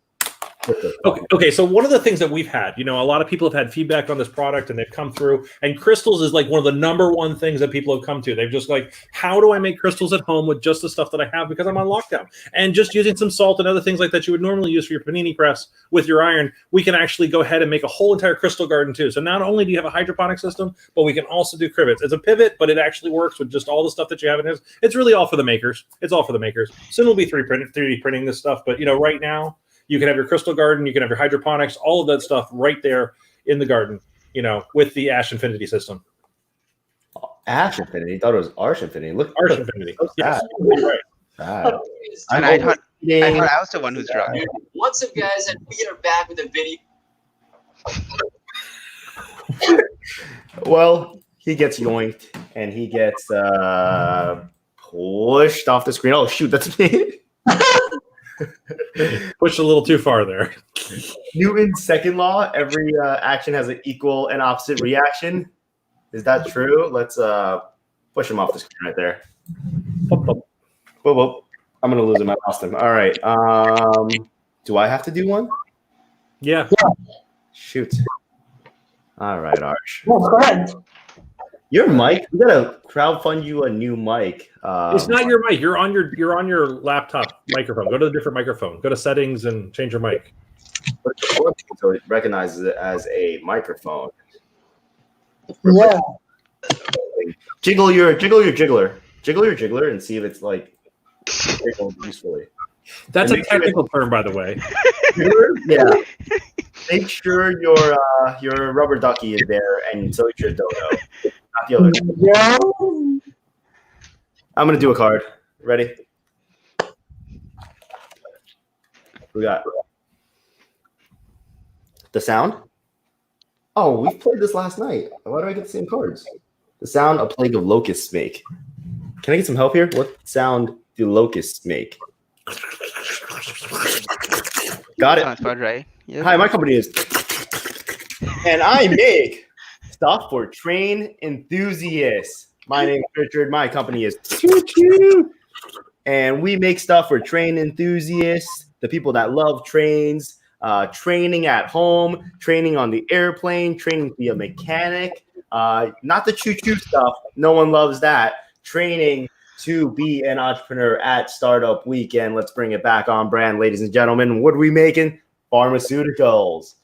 Okay. So one of the things that we've had, a lot of people have had feedback on this product and they've come through, and crystals is one of the number one things that people have come to. They've just how do I make crystals at home with just the stuff that I have because I'm on lockdown? And just using some salt and other things like that you would normally use for your panini press with your iron, we can actually go ahead and make a whole entire crystal garden too. So not only do you have a hydroponic system, but we can also do crivets. It's a pivot, but it actually works with just all the stuff that you have in it. It's really all for the makers. It's all for the makers. Soon we'll be 3D printing this stuff, but right now, you can have your crystal garden, you can have your hydroponics, all of that stuff right there in the garden, with the Ash Infinity system. Ash Infinity? I thought it was Arsh Infinity. Look, Arsh Infinity. Yes. Right. And I thought I was the one who's wrong. What's up, guys? And we are back with a video. Well, he gets yoinked and he gets pushed off the screen. Oh, shoot, that's me. Pushed a little too far there. Newton's second law, every action has an equal and opposite reaction. Is that true? Let's push him off the screen right there. Boop, boop. I'm going to lose him. I lost him. All right. Do I have to do one? Yeah. Shoot. All right, Arch. That's correct. Your mic. We gotta crowdfund you a new mic. It's not your mic. You're on your laptop microphone. Go to the different microphone. Go to settings and change your mic. But it's working, so it recognizes it as a microphone. Yeah. Jiggle your jiggler, and see if it's like jiggled usefully. That's And a make sure technical term, by the way. Yeah. Make sure your rubber ducky is there, and so is your dodo. Not the other. Yeah. I'm gonna do a card. Ready? We got the sound. Oh, we played this last night. Why do I get the same cards? The sound a plague of locusts make. Can I get some help here? What sound do locusts make? Got it. Sounds about right. Yep. Hi, my company is, and I make stuff for train enthusiasts. My name is Richard. My company is Choo Choo, and we make stuff for train enthusiasts, the people that love trains, training at home, training on the airplane, training to be a mechanic. Not the choo-choo stuff. No one loves that. Training to be an entrepreneur at Startup Weekend. Let's bring it back on brand, ladies and gentlemen. What are we making? Pharmaceuticals.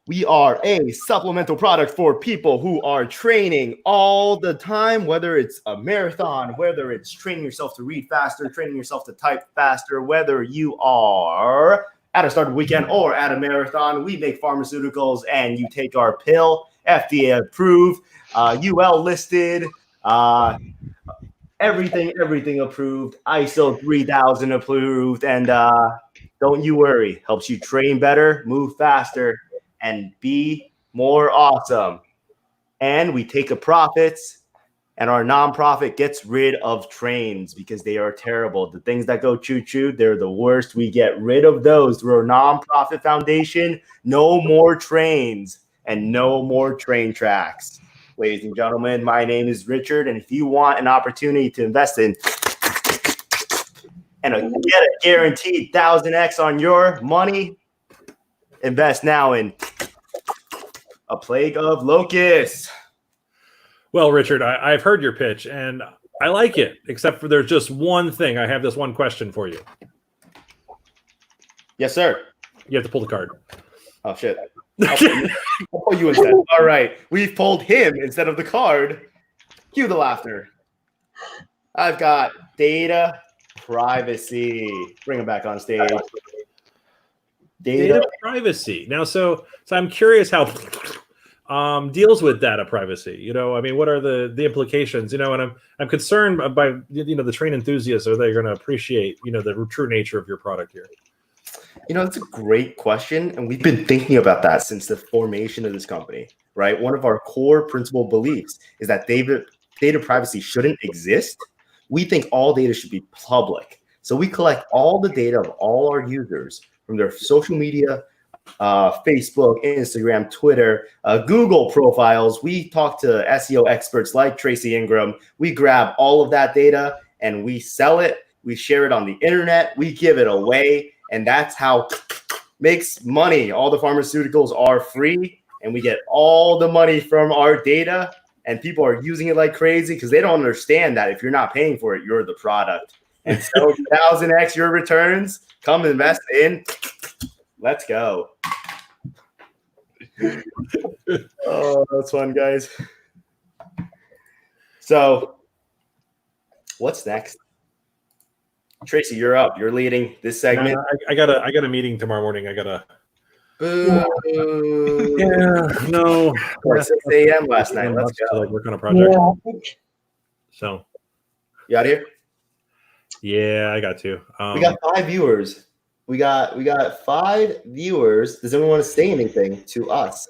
We are a supplemental product for people who are training all the time, whether it's a marathon, whether it's training yourself to read faster, training yourself to type faster, whether you are at a Startup Weekend or at a marathon. We make pharmaceuticals, and you take our pill, FDA approved, UL listed, everything approved, ISO 3000 approved, and don't you worry, helps you train better, move faster, and be more awesome. And we take the profits, and our nonprofit gets rid of trains because they are terrible. The things that go choo-choo, they're the worst. We get rid of those through our nonprofit foundation. No more trains and no more train tracks. Ladies and gentlemen, my name is Richard, and if you want an opportunity to invest in and get a guaranteed 1000x on your money, invest now in a plague of locusts. Well, Richard, I've heard your pitch, and I like it, except for there's just one thing. I have this one question for you. Yes, sir. You have to pull the card. Oh, shit. I'll pull you instead. All right. We've pulled him instead of the card. Cue the laughter. I've got data privacy. Bring him back on stage. Data privacy. Now, so I'm curious how deals with data privacy. You know, I mean, what are the implications? You know, and I'm concerned by the train enthusiasts. Are they going to appreciate the true nature of your product here? That's a great question, and we've been thinking about that since the formation of this company. Right, one of our core principal beliefs is that data privacy shouldn't exist. We think all data should be public. So we collect all the data of all our users from their social media, Facebook, Instagram, Twitter, Google profiles. We talk to SEO experts like Tracy Ingram. We grab all of that data and we sell it. We share it on the internet. We give it away. And that's how makes money. All the pharmaceuticals are free, and we get all the money from our data. And people are using it like crazy because they don't understand that if you're not paying for it, you're the product. And so 1000x your returns. Come invest in. Let's go. Oh, that's fun, guys. So, what's next? Tracy, you're up. You're leading this segment. I got a meeting tomorrow morning. I gotta. Boo. Yeah, no. Like 6 a.m. last night. Let's go. Work on a project. Yeah. So. You out of here? Yeah, I got to. We got 5 viewers. We got 5 viewers. Does anyone want to say anything to us?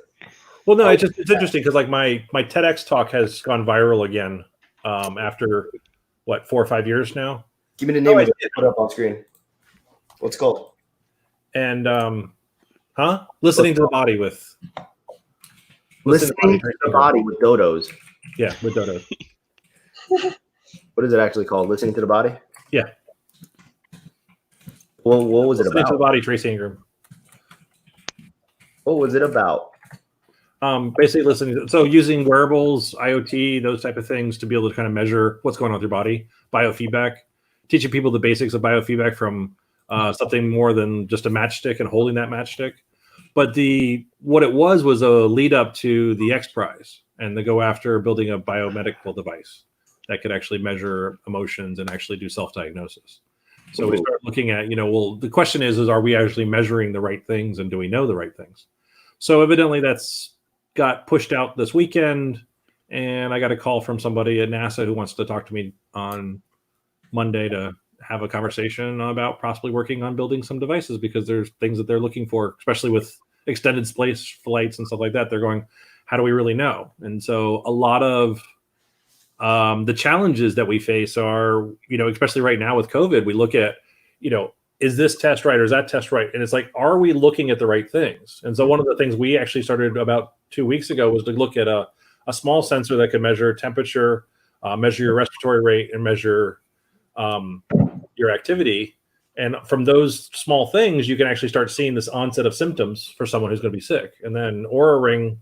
Well, no, it's interesting because like my TEDx talk has gone viral again after what 4 or 5 years now. Give me the name of it. Put it up on screen. What's it called? And listening to the body with Listening to the body with dodos. Yeah, with dodos. What is it actually called? Listening to the body? Yeah. Well, what was it Listening to the about? body, Tracy Ingram. What was it about? Basically listening. So using wearables, IoT, those type of things to be able to kind of measure what's going on with your body, biofeedback, teaching people the basics of biofeedback from something more than just a matchstick and holding that matchstick. But what it was a lead up to the X Prize and the go after building a biomedical device that could actually measure emotions and actually do self-diagnosis. So we start looking at, well, the question is are we actually measuring the right things and do we know the right things? So evidently that's got pushed out this weekend, and I got a call from somebody at NASA who wants to talk to me on Monday to have a conversation about possibly working on building some devices because there's things that they're looking for, especially with extended space flights and stuff like that. They're going, how do we really know? And so a lot of the challenges that we face are, especially right now with COVID, we look at, is this test right or is that test right? And it's like, are we looking at the right things? And so one of the things we actually started about 2 weeks ago was to look at a small sensor that could measure temperature, measure your respiratory rate, and measure your activity. And from those small things, you can actually start seeing this onset of symptoms for someone who's going to be sick. And then Oura Ring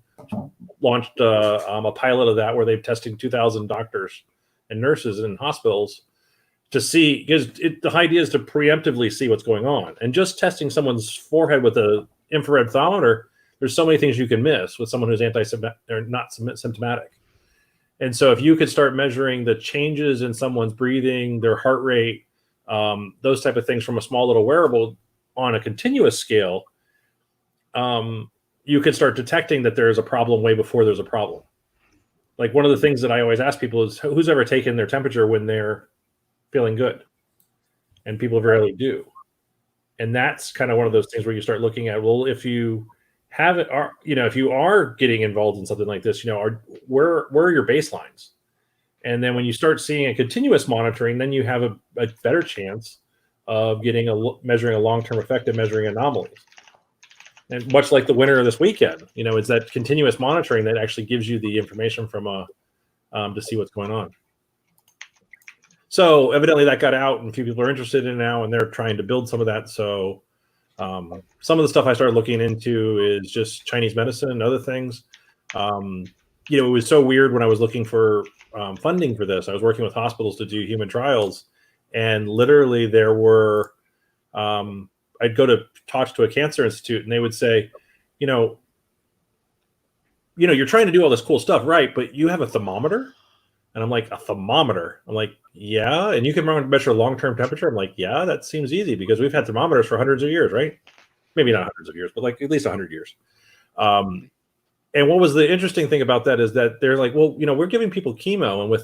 launched a pilot of that where they've testing 2,000 doctors and nurses in hospitals to see, because the idea is to preemptively see what's going on. And just testing someone's forehead with an infrared thermometer, there's so many things you can miss with someone who's not symptomatic. And so if you could start measuring the changes in someone's breathing, their heart rate, those type of things from a small little wearable on a continuous scale, you can start detecting that there is a problem way before there's a problem. Like one of the things that I always ask people is who's ever taken their temperature when they're feeling good? And people rarely do. And that's kind of one of those things where you start looking at, well, if you have it, if you are getting involved in something like this, where are your baselines? And then when you start seeing a continuous monitoring, then you have a better chance of measuring a long-term effect and measuring anomalies. And much like the winner of this weekend, it's that continuous monitoring that actually gives you the information from to see what's going on. So evidently that got out and a few people are interested in it now and they're trying to build some of that. So some of the stuff I started looking into is just Chinese medicine and other things. It was so weird when I was looking for funding for this. I was working with hospitals to do human trials, and literally there were, I'd go to talk to a cancer institute and they would say, you're trying to do all this cool stuff, right? But you have a thermometer? And I'm like, a thermometer? I'm like, yeah. And you can measure long-term temperature? I'm like, yeah, that seems easy because we've had thermometers for hundreds of years, right? Maybe not hundreds of years, but like at least 100 years. And what was the interesting thing about that is that they're like, well, we're giving people chemo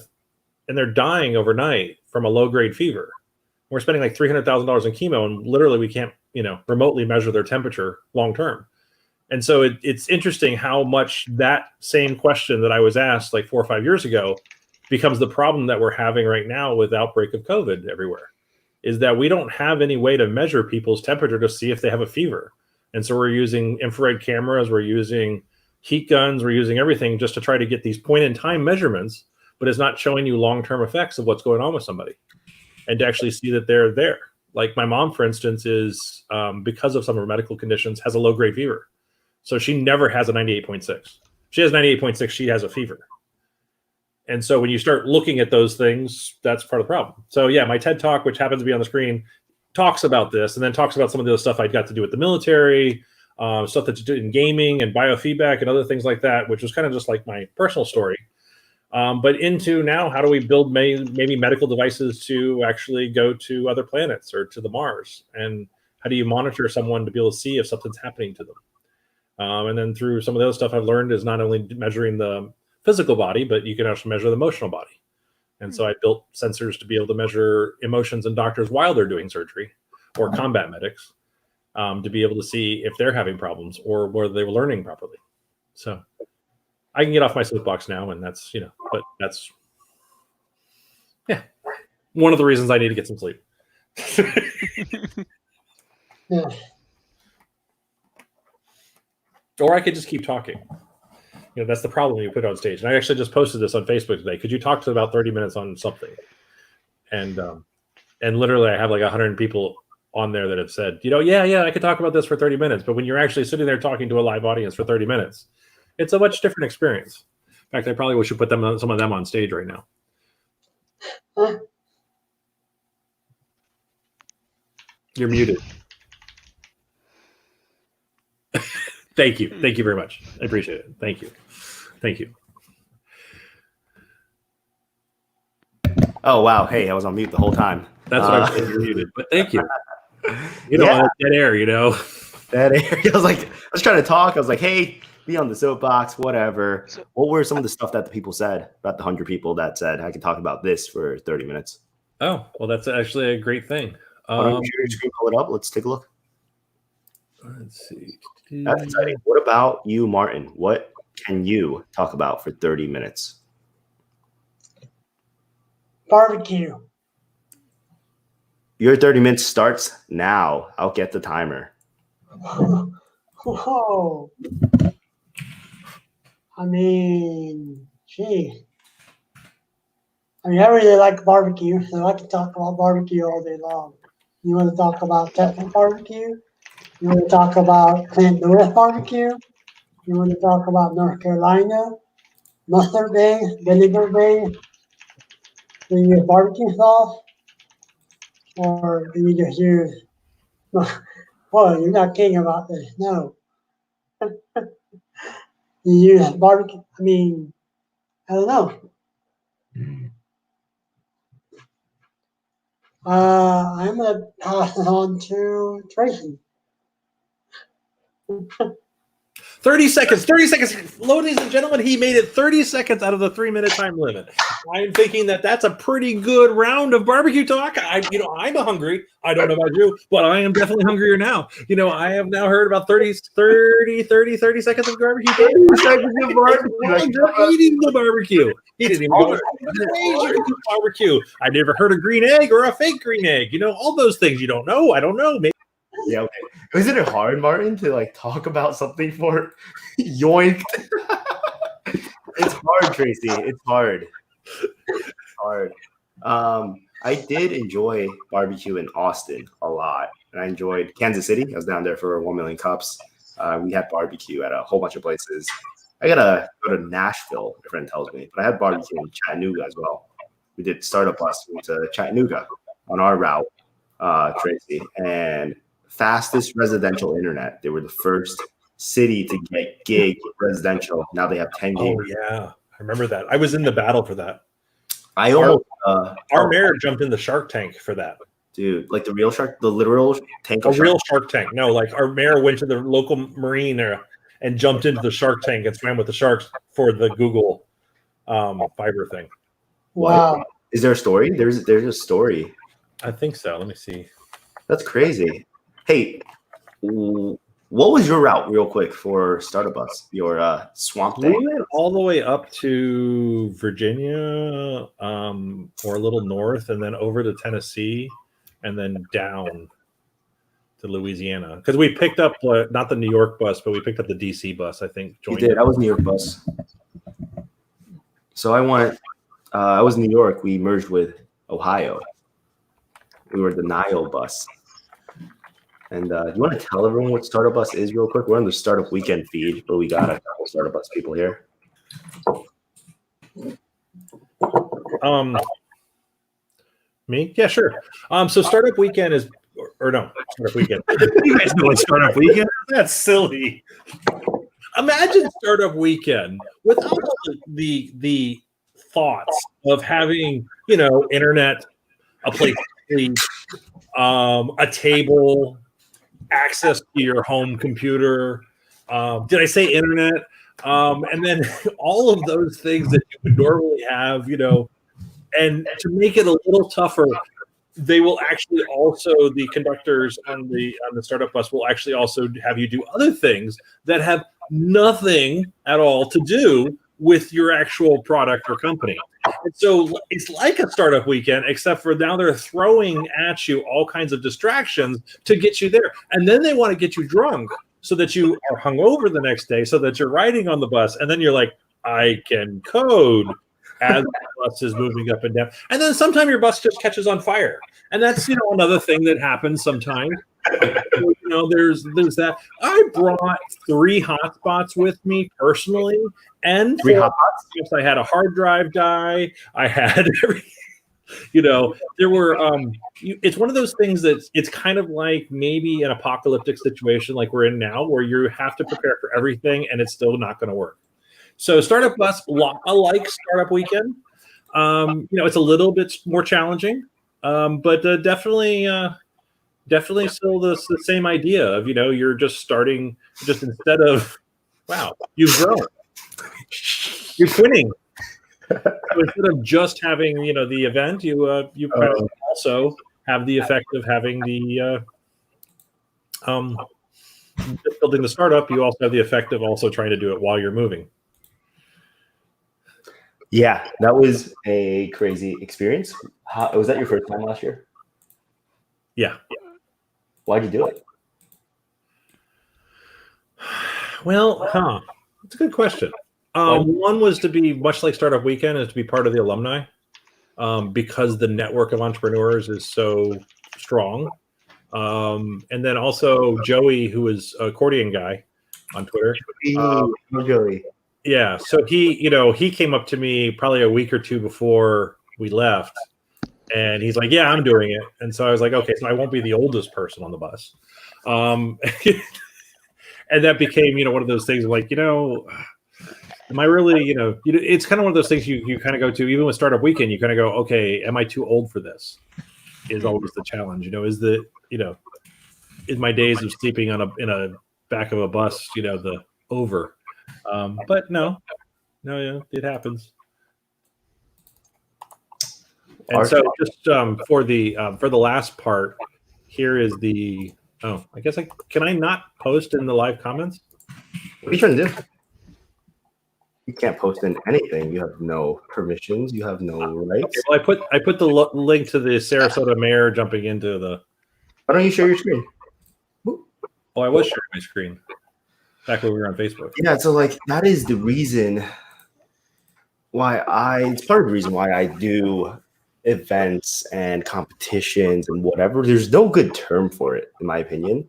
and they're dying overnight from a low-grade fever. We're spending like $300,000 in chemo, and literally we can't, remotely measure their temperature long-term. And so it's interesting how much that same question that I was asked like 4 or 5 years ago becomes the problem that we're having right now with outbreak of COVID everywhere, is that we don't have any way to measure people's temperature to see if they have a fever. And so we're using infrared cameras, we're using heat guns, we're using everything just to try to get these point-in-time measurements, but it's not showing you long-term effects of what's going on with somebody and to actually see that they're there. Like my mom, for instance, is, because of some of her medical conditions, has a low-grade fever. So she never has a 98.6. She has 98.6, she has a fever. And so when you start looking at those things, that's part of the problem. So yeah, my TED Talk, which happens to be on the screen, talks about this and then talks about some of the other stuff I got to do with the military, stuff that's in gaming and biofeedback and other things like that, which was kind of just like my personal story. But into now, how do we build maybe medical devices to actually go to other planets or to the Mars? And how do you monitor someone to be able to see if something's happening to them? And then through some of the other stuff I've learned is not only measuring the physical body, but you can also measure the emotional body. And so I built sensors to be able to measure emotions in doctors while they're doing surgery, or combat medics, to be able to see if they're having problems or whether they were learning properly. So I can get off my soapbox now, and that's, but that's, yeah, one of the reasons I need to get some sleep. Yeah. Or I could just keep talking. That's the problem when you put it on stage. And I actually just posted this on Facebook today. Could you talk to about 30 minutes on something? And literally I have like 100 people on there that have said, yeah, I could talk about this for 30 minutes. But when you're actually sitting there talking to a live audience for 30 minutes, it's a much different experience. In fact, I probably should put some of them on stage right now. You're muted. Thank you. Thank you very much. I appreciate it. Thank you. Thank you. Oh, wow. Hey, I was on mute the whole time. That's what I was saying. You're muted. But thank you. Yeah. Dead air, That area. I was trying to talk. I was like, hey, be on the soapbox, whatever. What were some of the stuff that the people said about the 100 people that said I could talk about this for 30 minutes? Oh, well, that's actually a great thing. Why don't you share your screen, pull it up? Let's take a look. Let's see. That's exciting. What about you, Martin? What can you talk about for 30 minutes? Barbecue. Your 30 minutes starts now. I'll get the timer. Whoa. I mean, gee. I mean, I really like barbecue, so I can talk about barbecue all day long. You want to talk about Texas barbecue? You want to talk about Clint North barbecue? You want to talk about North Carolina? Mustard base, vinegar base? Do you use barbecue sauce? Or do you just use, well, you're not kidding about this, no. You use barbecue, I mean, I don't know. I'm going to pass it on to Tracy. 30 seconds. Ladies and gentlemen, he made it 30 seconds out of the 3-minute time limit. I'm thinking that's a pretty good round of barbecue talk. I'm hungry. I don't know about you, but I am definitely hungrier now. I have now heard about 30 seconds of barbecue talk. 30 seconds of barbecue. Eating the barbecue. He didn't even go barbecue. I never heard a green egg or a fake green egg. All those things you don't know. I don't know. Maybe. Yeah, okay. Isn't it hard, Martin, to talk about something for yoinked? It's hard, Tracy. It's hard. I did enjoy barbecue in Austin a lot, and I enjoyed Kansas City. I was down there for 1 million cups. We had barbecue at a whole bunch of places. I gotta go to Nashville, my friend tells me, but I had barbecue in Chattanooga as well. We did startup bus to Chattanooga on our route, Tracy, and fastest residential internet. They were the first city to get gig residential. Now they have 10 gig. Oh yeah, I remember that. I was in the battle for that. Our mayor jumped in the Shark Tank for that. Dude, like the real shark, the literal tank. Real Shark Tank. No, like our mayor went to the local marine and jumped into the Shark Tank and swam with the sharks for the Google fiber thing. Wow. What? Is there a story? There's a story. I think so. Let me see. That's crazy. Hey, what was your route, real quick, for Startup Bus? Your swamp thing? We went all the way up to Virginia, or a little north, and then over to Tennessee, and then down to Louisiana. Because we picked up not the New York bus, but we picked up the DC bus. I think. You did. I was New York bus. So I was New York. We merged with Ohio. We were the Nile bus. And do you want to tell everyone what Startup Bus is real quick? We're on the Startup Weekend feed, but we got a couple Startup Bus people here. Me? Yeah, sure. So Startup Weekend is, or no, Startup Weekend. You guys know what Startup Weekend is? That's silly. Imagine Startup Weekend without the thoughts of having, internet, a place to sleep, a table, access to your home computer. Did I say internet? And then all of those things that you would normally have, and to make it a little tougher, they will actually also, the conductors on the Startup Bus will actually also have you do other things that have nothing at all to do with your actual product or company. And so it's like a Startup Weekend, except for now they're throwing at you all kinds of distractions to get you there. And then they want to get you drunk so that you are hungover the next day, so that you're riding on the bus. And then you're like, I can code. as the bus is moving up and down. And then sometimes your bus just catches on fire. And that's, another thing that happens sometimes. There's that. I brought 3 hotspots with me personally, and 3 hotspots. I had a hard drive die. I had, there were. It's one of those things that it's kind of like maybe an apocalyptic situation like we're in now, where you have to prepare for everything, and it's still not going to work. So Startup Bus, like Startup Weekend, it's a little bit more challenging, but definitely still the same idea of, you're just starting, just instead of, wow, you've grown. You're quitting. So instead of just having, the event, you also have the effect of having the just building the startup. You also have the effect of also trying to do it while you're moving. Yeah, that was a crazy experience. Was that your first time last year? Yeah. Why'd you do it? Well, that's a good question. One was to be much like Startup Weekend, is to be part of the alumni, because the network of entrepreneurs is so strong. And then also Joey, who is an accordion guy on Twitter. Joey. Yeah, so he came up to me probably a week or two before we left, and he's like, "Yeah, I'm doing it." And so I was like, "Okay, so I won't be the oldest person on the bus." And that became, one of those things like, am I really, it's kind of one of those things you kind of go to, even with Startup Weekend, you kind of go, okay, am I too old for this? Is always the challenge, is my days of sleeping in a back of a bus, the over. But no, it happens. And so just for the last part, here is the, I guess can I not post in the live comments? What are you trying to do? You can't post in anything. You have no permissions. You have no rights. Okay, well, I put the link to the Sarasota mayor jumping into the. Why don't you share your screen? Oh, I was sharing my screen back when we were on Facebook. Yeah, so that is the reason why it's part of the reason why I do events and competitions and whatever. There's no good term for it, in my opinion,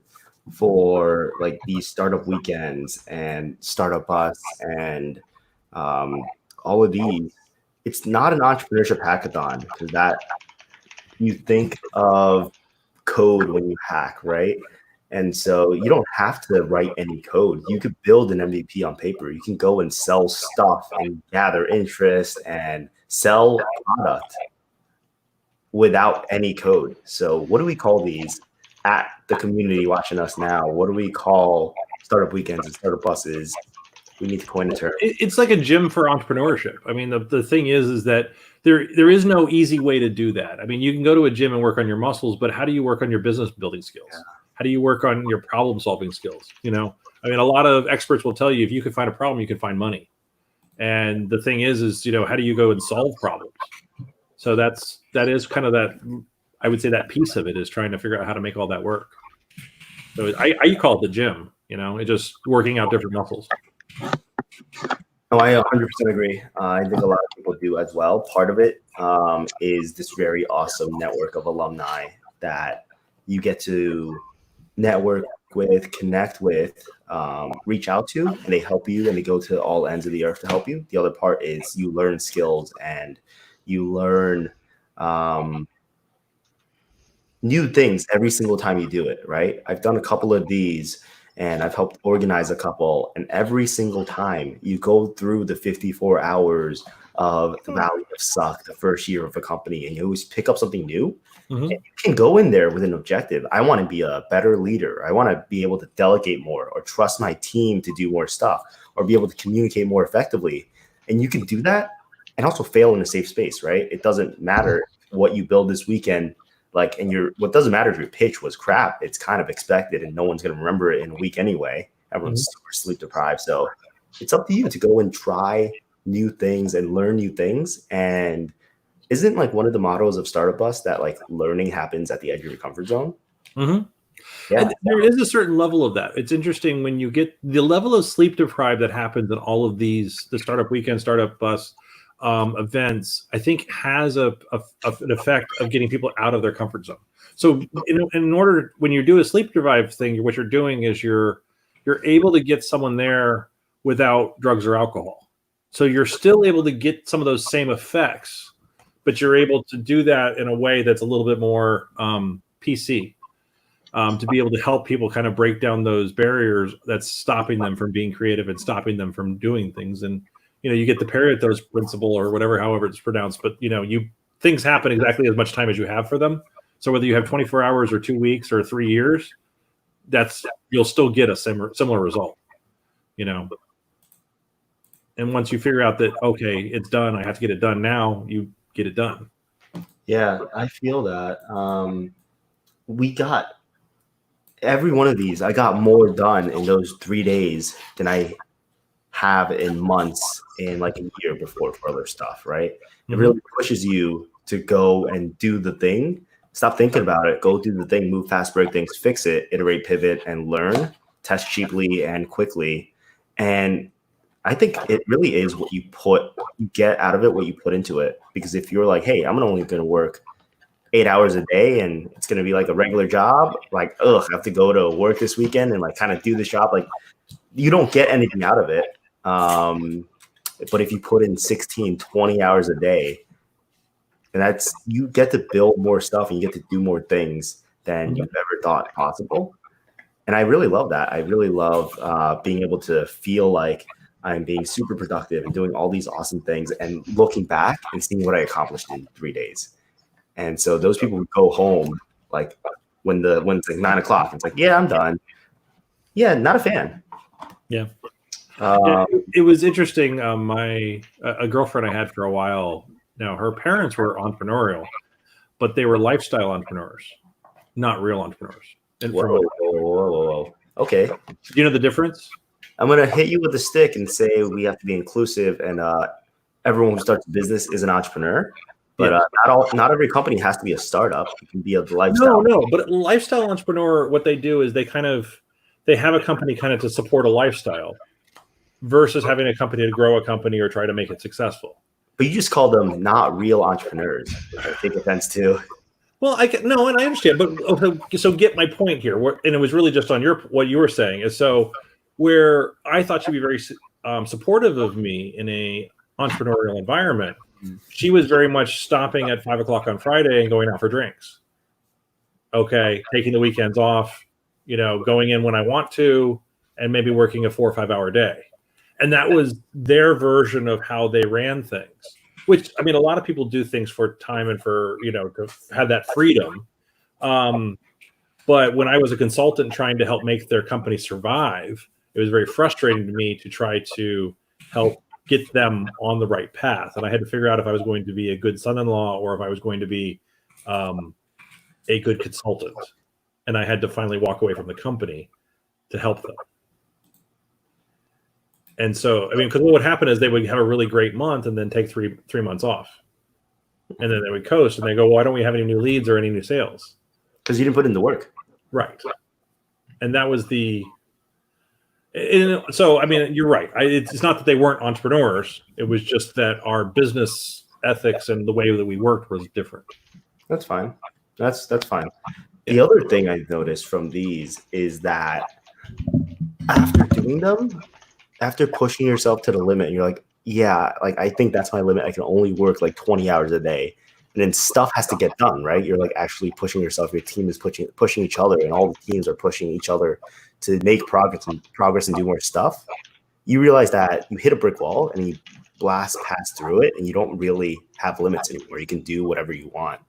for these startup weekends and Startup Bus and all of these. It's not an entrepreneurship hackathon, because that you think of code when you hack, right? And so you don't have to write any code. You could build an MVP on paper. You can go and sell stuff and gather interest and sell product without any code. So what do we call these at the community watching us now? What do we call Startup Weekends and Startup Buses? We need to coin a term. It's like a gym for entrepreneurship. I mean, the thing is that there is no easy way to do that. I mean, you can go to a gym and work on your muscles, but how do you work on your business building skills? Yeah. How do you work on your problem solving skills? I mean, a lot of experts will tell you, if you can find a problem, you can find money. And the thing is how do you go and solve problems? So that is kind of that, I would say, that piece of it is trying to figure out how to make all that work. So I call it the gym, it's just working out different muscles. No, I 100% agree. I think a lot of people do as well. Part of it is this very awesome network of alumni that you get to network with, connect with, reach out to, and they help you, and they go to all ends of the earth to help you. The other part is you learn skills and you learn new things every single time you do it, right? I've done a couple of these and I've helped organize a couple, and every single time you go through the 54 hours of the Valley of Suck, the first year of a company, and you always pick up something new. Mm-hmm. And you can go in there with an objective. I want to be a better leader. I want to be able to delegate more, or trust my team to do more stuff, or be able to communicate more effectively. And you can do that and also fail in a safe space, right? It doesn't matter what you build this weekend. What doesn't matter if your pitch was crap, it's kind of expected, and no one's going to remember it in a week anyway. Everyone's super sleep deprived. So it's up to you to go and try new things and learn new things. And isn't one of the mottos of Startup Bus that learning happens at the edge of your comfort zone? Mm-hmm. Yeah. And there is a certain level of that. It's interesting when you get the level of sleep deprived that happens in all of these, the Startup Weekend, Startup Bus, events, I think has an effect of getting people out of their comfort zone. So in order, when you do a sleep deprived thing, what you're doing is you're able to get someone there without drugs or alcohol. So you're still able to get some of those same effects, but you're able to do that in a way that's a little bit more PC, to be able to help people kind of break down those barriers that's stopping them from being creative and stopping them from doing things. And you get the Pareto's principle or whatever, however it's pronounced, but things happen exactly as much time as you have for them. So whether you have 24 hours or 2 weeks or 3 years, you'll still get a similar result, And once you figure out that, okay, it's done, I have to get it done now, you get it done. Yeah, I feel that. We got every one of these. I got more done in those 3 days than I have in months in like a year before for other stuff, right? It really pushes you to go and do the thing. Stop thinking about it. Go do the thing, move fast, break things, fix it, iterate, pivot, and learn. Test cheaply and quickly. And I think it really is what you get out of it, what you put into it. Because if you're like, hey, I'm only going to work 8 hours a day and it's going to be like a regular job, like, I have to go to work this weekend and like kind of do this job. Like, you don't get anything out of it. But if you put in 16, 20 hours a day, and you get to build more stuff and you get to do more things than you've ever thought possible. And I really love that. I really love being able to feel like I'm being super productive and doing all these awesome things and looking back and seeing what I accomplished in 3 days. And so those people would go home like when it's like 9 o'clock, it's like, yeah, I'm done. Yeah, not a fan. Yeah. It was interesting. A girlfriend I had for a while. Now, her parents were entrepreneurial, but they were lifestyle entrepreneurs, not real entrepreneurs. And whoa. Okay. Do you know the difference? I'm going to hit you with a stick and say we have to be inclusive, and everyone who starts a business is an entrepreneur. But not every company has to be a startup. It can be a lifestyle. No. But lifestyle entrepreneur, what they do is they have a company kind of to support a lifestyle versus having a company to grow a company or try to make it successful. But you just call them not real entrepreneurs, which I take offense to. Well, and I understand, but so get my point here. And it was really just on what you were saying is where I thought she'd be very supportive of me in a entrepreneurial environment. She was very much stopping at 5 o'clock on Friday and going out for drinks. Okay, taking the weekends off, going in when I want to, and maybe working a 4 or 5 hour day. And that was their version of how they ran things, which, I mean, a lot of people do things for time and for, to have that freedom. But when I was a consultant trying to help make their company survive, it was very frustrating to me to try to help get them on the right path. And I had to figure out if I was going to be a good son-in-law or if I was going to be a good consultant. And I had to finally walk away from the company to help them. And so, I mean, because what would happen is they would have a really great month and then take three months off. And then they would coast and they go, well, why don't we have any new leads or any new sales? Because you didn't put in the work. Right. And that was so, I mean, you're right. It's not that they weren't entrepreneurs. It was just that our business ethics and the way that we worked was different. That's fine. That's fine. The other thing I noticed from these is that after doing them, after pushing yourself to the limit, you're like, yeah, like I think that's my limit. I can only work like 20 hours a day. And then stuff has to get done, right? You're like actually pushing yourself. Your team is pushing each other, and all the teams are pushing each other to make progress and do more stuff. You realize that you hit a brick wall and you blast past through it, and you don't really have limits anymore. You can do whatever you want.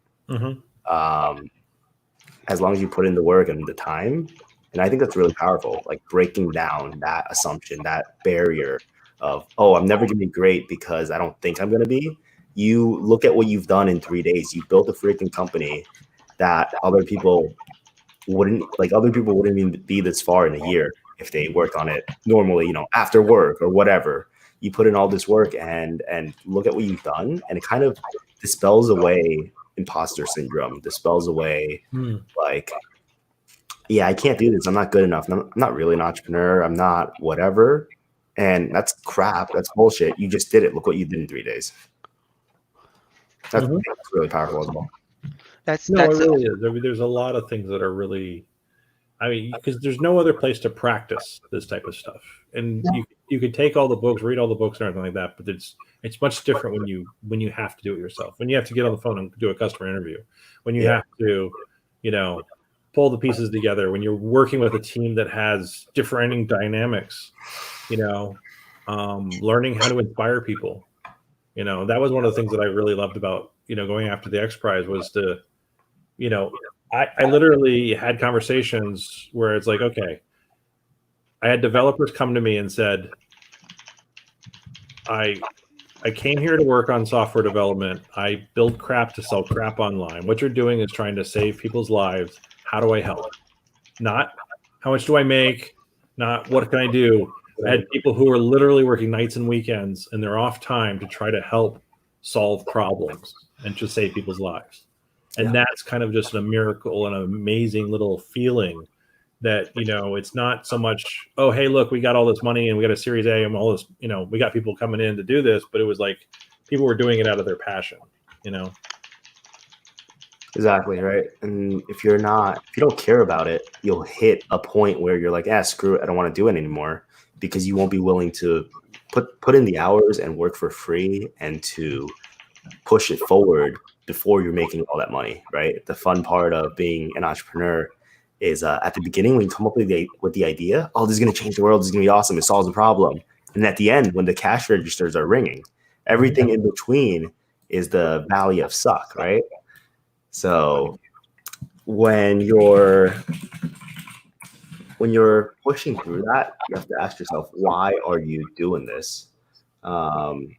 As long as you put in the work and the time. And I think that's really powerful, like breaking down that assumption, that barrier of, I'm never going to be great because I don't think I'm going to be. You look at what you've done in 3 days. You built a freaking company that other people wouldn't even be this far in a year if they worked on it normally, after work or whatever. You put in all this work and look at what you've done, and it kind of dispels away imposter syndrome, dispels away like, yeah, I can't do this. I'm not good enough. I'm not really an entrepreneur. I'm not whatever. And that's crap. That's bullshit. You just did it. Look what you did in 3 days. That's, Mhm. that's really powerful as well. That's No, it that's really is. I mean, there's a lot of things that are really, I mean, because there's no other place to practice this type of stuff. And you can take all the books, read all the books and everything like that, but it's much different when you have to do it yourself. When you have to get on the phone and do a customer interview. When you have to, pull the pieces together. When you're working with a team that has differing dynamics, learning how to inspire people. That was one of the things that I really loved about going after the X Prize was to, I literally had conversations where it's like, okay, I had developers come to me and said, I came here to work on software development. I build crap to sell crap online. What you're doing is trying to save people's lives. How do I help? Not how much do I make? Not what can I do? I had people who were literally working nights and weekends and they're off time to try to help solve problems and to save people's lives. And that's kind of just a miracle and an amazing little feeling that, it's not so much, oh, hey, look, we got all this money and we got a Series A and all this, we got people coming in to do this, but it was like people were doing it out of their passion, Exactly, right. And if you don't care about it, you'll hit a point where you're like, screw it, I don't want to do it anymore, because you won't be willing to put in the hours and work for free and to push it forward before you're making all that money, right? The fun part of being an entrepreneur is at the beginning when you come up with the idea, oh, this is going to change the world, this is going to be awesome, it solves the problem. And at the end, when the cash registers are ringing, everything in between is the valley of suck, right? So when you're pushing through that, you have to ask yourself, why are you doing this? And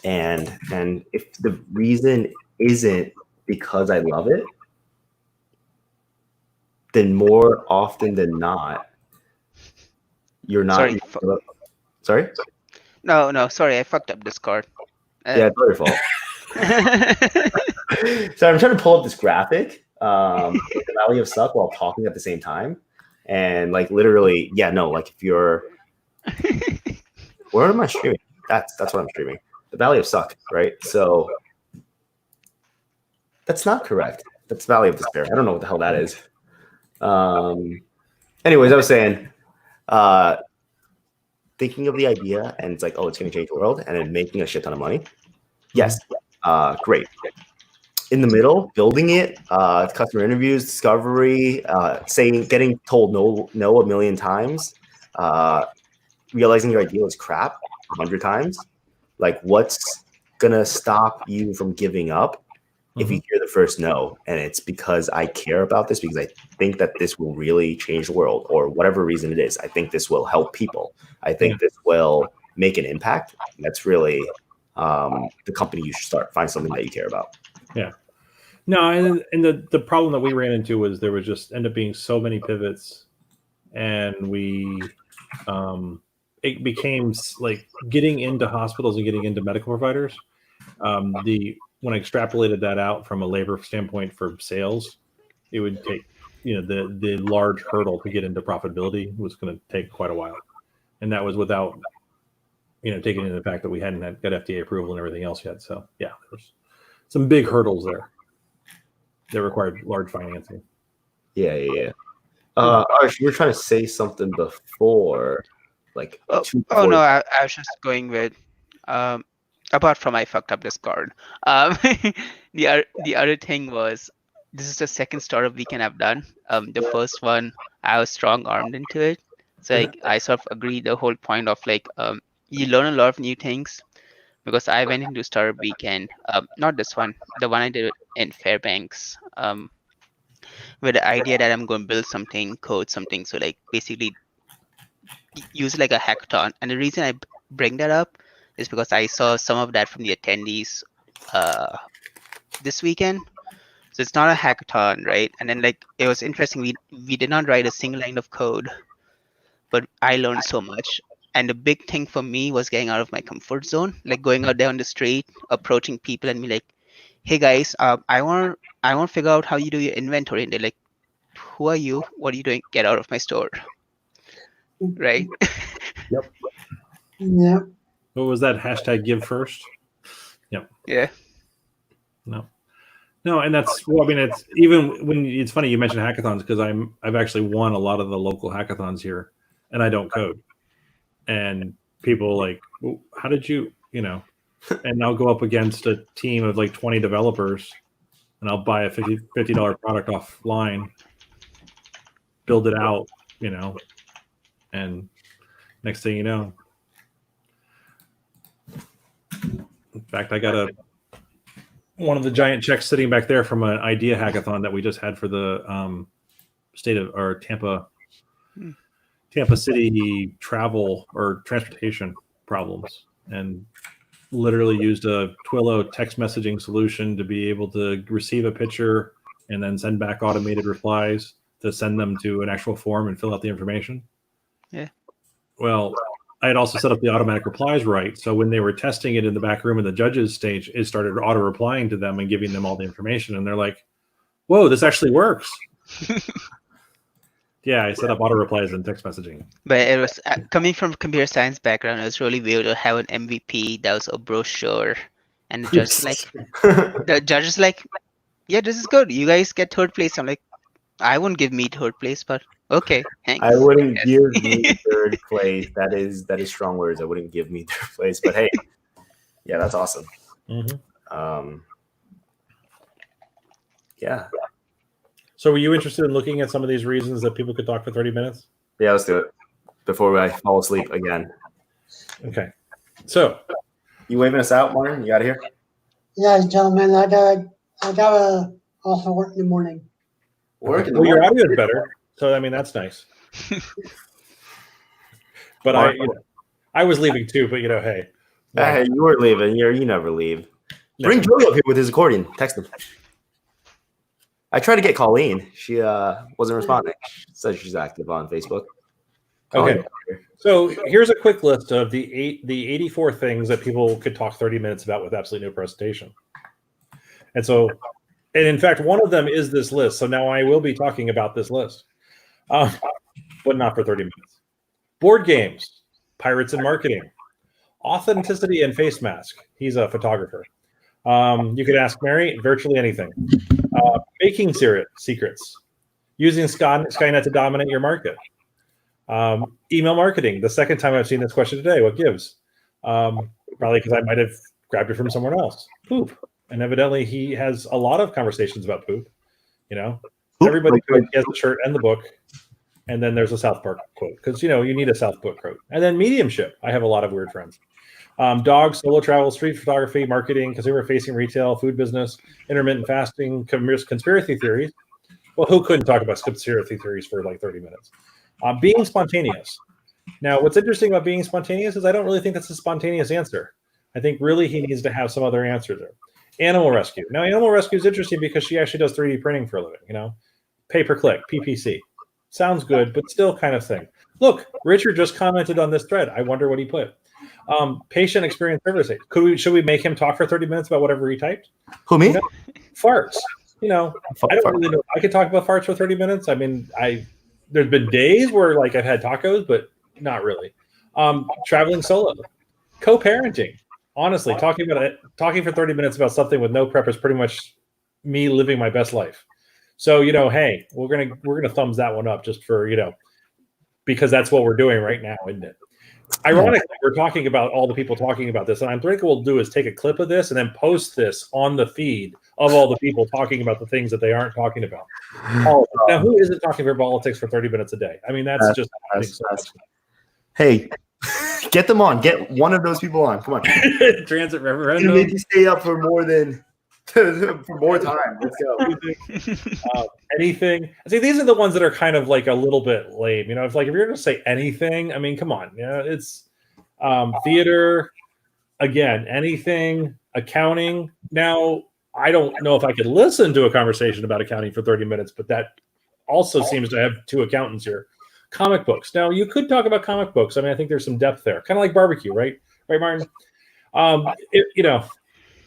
if the reason isn't because I love it, then more often than not, you're not. Sorry? No, sorry, I fucked up Discord. Yeah, it's your fault. So I'm trying to pull up this graphic, the Valley of Suck, while talking at the same time. And like literally, if you're where am I streaming? That's what I'm streaming. The Valley of Suck, right? So that's not correct. That's Valley of Despair. I don't know what the hell that is. Anyways, I was saying, thinking of the idea and it's like, oh, it's going to change the world, and then making a shit ton of money. Yes, great. In the middle, building it, customer interviews, discovery, getting told no a million times, realizing your idea was crap 100 times. Like, what's gonna stop you from giving up if you hear the first no? And it's because I care about this, because I think that this will really change the world, or whatever reason it is. I think this will help people. I think this will make an impact. That's really the company you should start. Find something that you care about. Yeah. No, and the problem that we ran into was there was just end up being so many pivots, and it became like getting into hospitals and getting into medical providers. When I extrapolated that out from a labor standpoint for sales, it would take, the large hurdle to get into profitability was going to take quite a while, and that was without, taking into the fact that we hadn't got FDA approval and everything else yet. So yeah, there was some big hurdles there that required large financing. Yeah. Arsh, you were trying to say something before, like. Oh no, I was just going with, apart from I fucked up Discord. The other thing was, this is the second startup weekend I've done. The first one I was strong armed into it, so I sort of agree the whole point of you learn a lot of new things. Because I went into startup weekend, not this one, the one I did in Fairbanks, with the idea that I'm going to build something, code something. So basically use like a hackathon. And the reason I bring that up is because I saw some of that from the attendees this weekend. So it's not a hackathon, right? And then it was interesting. We did not write a single line of code, but I learned so much. And the big thing for me was getting out of my comfort zone, going out there on the street, approaching people and be like, hey guys, I want to figure out how you do your inventory. And they're like, who are you? What are you doing? Get out of my store. Right? Yep. Yeah. What was that? #give first? Yep. Yeah. No, and that's well. I mean, it's even when it's funny you mentioned hackathons because I've actually won a lot of the local hackathons here, and I don't code. And people like, well, how did you, And I'll go up against a team of like 20 developers, and I'll buy a $50 product offline, build it out, and next thing you know, in fact, I got one of the giant checks sitting back there from an idea hackathon that we just had for the state of or Tampa City travel or transportation problems, and literally used a Twilio text messaging solution to be able to receive a picture and then send back automated replies to send them to an actual form and fill out the information. Yeah. Well, I had also set up the automatic replies right. So when they were testing it in the back room in the judges stage, it started auto replying to them and giving them all the information. And they're like, whoa, this actually works. Yeah, I set up auto replies and text messaging. But it was coming from a computer science background. It was really weird to have an MVP that was a brochure, and the judge is like, "Yeah, this is good. You guys get third place." I'm like, "I wouldn't give me third place, but okay, thanks." I wouldn't give me third place. That is strong words. I wouldn't give me third place, but hey, yeah, that's awesome. Mm-hmm. Yeah. So were you interested in looking at some of these reasons that people could talk for 30 minutes? Yeah, let's do it before I fall asleep again. Okay. So you waving us out, Martin? You got here? Yeah, gentlemen, I gotta also work in the morning. Work in the well, your morning? audio is better. So I mean that's nice. But I was leaving too, but hey. Hey, you were leaving. You never leave. Bring Joey up here with his accordion. Text him. I tried to get Colleen. She wasn't responding. She says she's active on Facebook. Okay. So here's a quick list of the 84 things that people could talk 30 minutes about with absolutely no presentation. And in fact, one of them is this list. So now I will be talking about this list, but not for 30 minutes. Board games, pirates and marketing, authenticity and face mask. He's a photographer. You could ask Mary virtually anything. Baking secrets, using Skynet to dominate your market. Email marketing. The second time I've seen this question today. What gives? Probably because I might have grabbed it from someone else. Poop. And evidently he has a lot of conversations about poop. Everybody has the shirt and the book. And then there's a South Park quote because you need a South Park quote. And then mediumship. I have a lot of weird friends. Dogs, solo travel, street photography, marketing, consumer-facing retail, food business, intermittent fasting, conspiracy theories. Well, who couldn't talk about conspiracy theories for like 30 minutes? Being spontaneous. Now, what's interesting about being spontaneous is I don't really think that's a spontaneous answer. I think really he needs to have some other answer there. Animal rescue. Now, animal rescue is interesting because she actually does 3D printing for a living, pay-per-click, PPC. Sounds good, but still kind of thing. Look, Richard just commented on this thread. I wonder what he put. Patient experience services. Should we make him talk for 30 minutes about whatever he typed? Who, me? Farts. I don't really know. I could talk about farts for 30 minutes. I mean, there's been days where like I've had tacos, but not really. Traveling solo, co-parenting. Honestly, talking for 30 minutes about something with no prep is pretty much me living my best life. So hey, we're gonna thumbs that one up just for because that's what we're doing right now, isn't it? Ironically, we're talking about all the people talking about this, and I think what we'll do is take a clip of this and then post this on the feed of all the people talking about the things that they aren't talking about. Now, who isn't talking for politics for 30 minutes a day? I mean, that's Hey, get them on. Get one of those people on. Come on. Transit referendum. Make you stay up for more than for more time. Let's go. Anything. See, these are the ones that are kind of like a little bit lame. If you're going to say anything, I mean, come on. It's theater. Again, anything. Accounting. Now, I don't know if I could listen to a conversation about accounting for 30 minutes, but that also seems to have two accountants here. Comic books. Now, you could talk about comic books. I mean, I think there's some depth there. Kind of like barbecue, right? Right, Martin?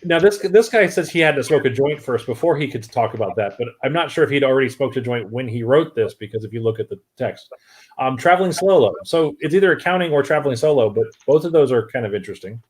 Now, this guy says he had to smoke a joint first before he could talk about that, but I'm not sure if he'd already smoked a joint when he wrote this, because if you look at the text. Traveling solo. So it's either accounting or traveling solo, but both of those are kind of interesting.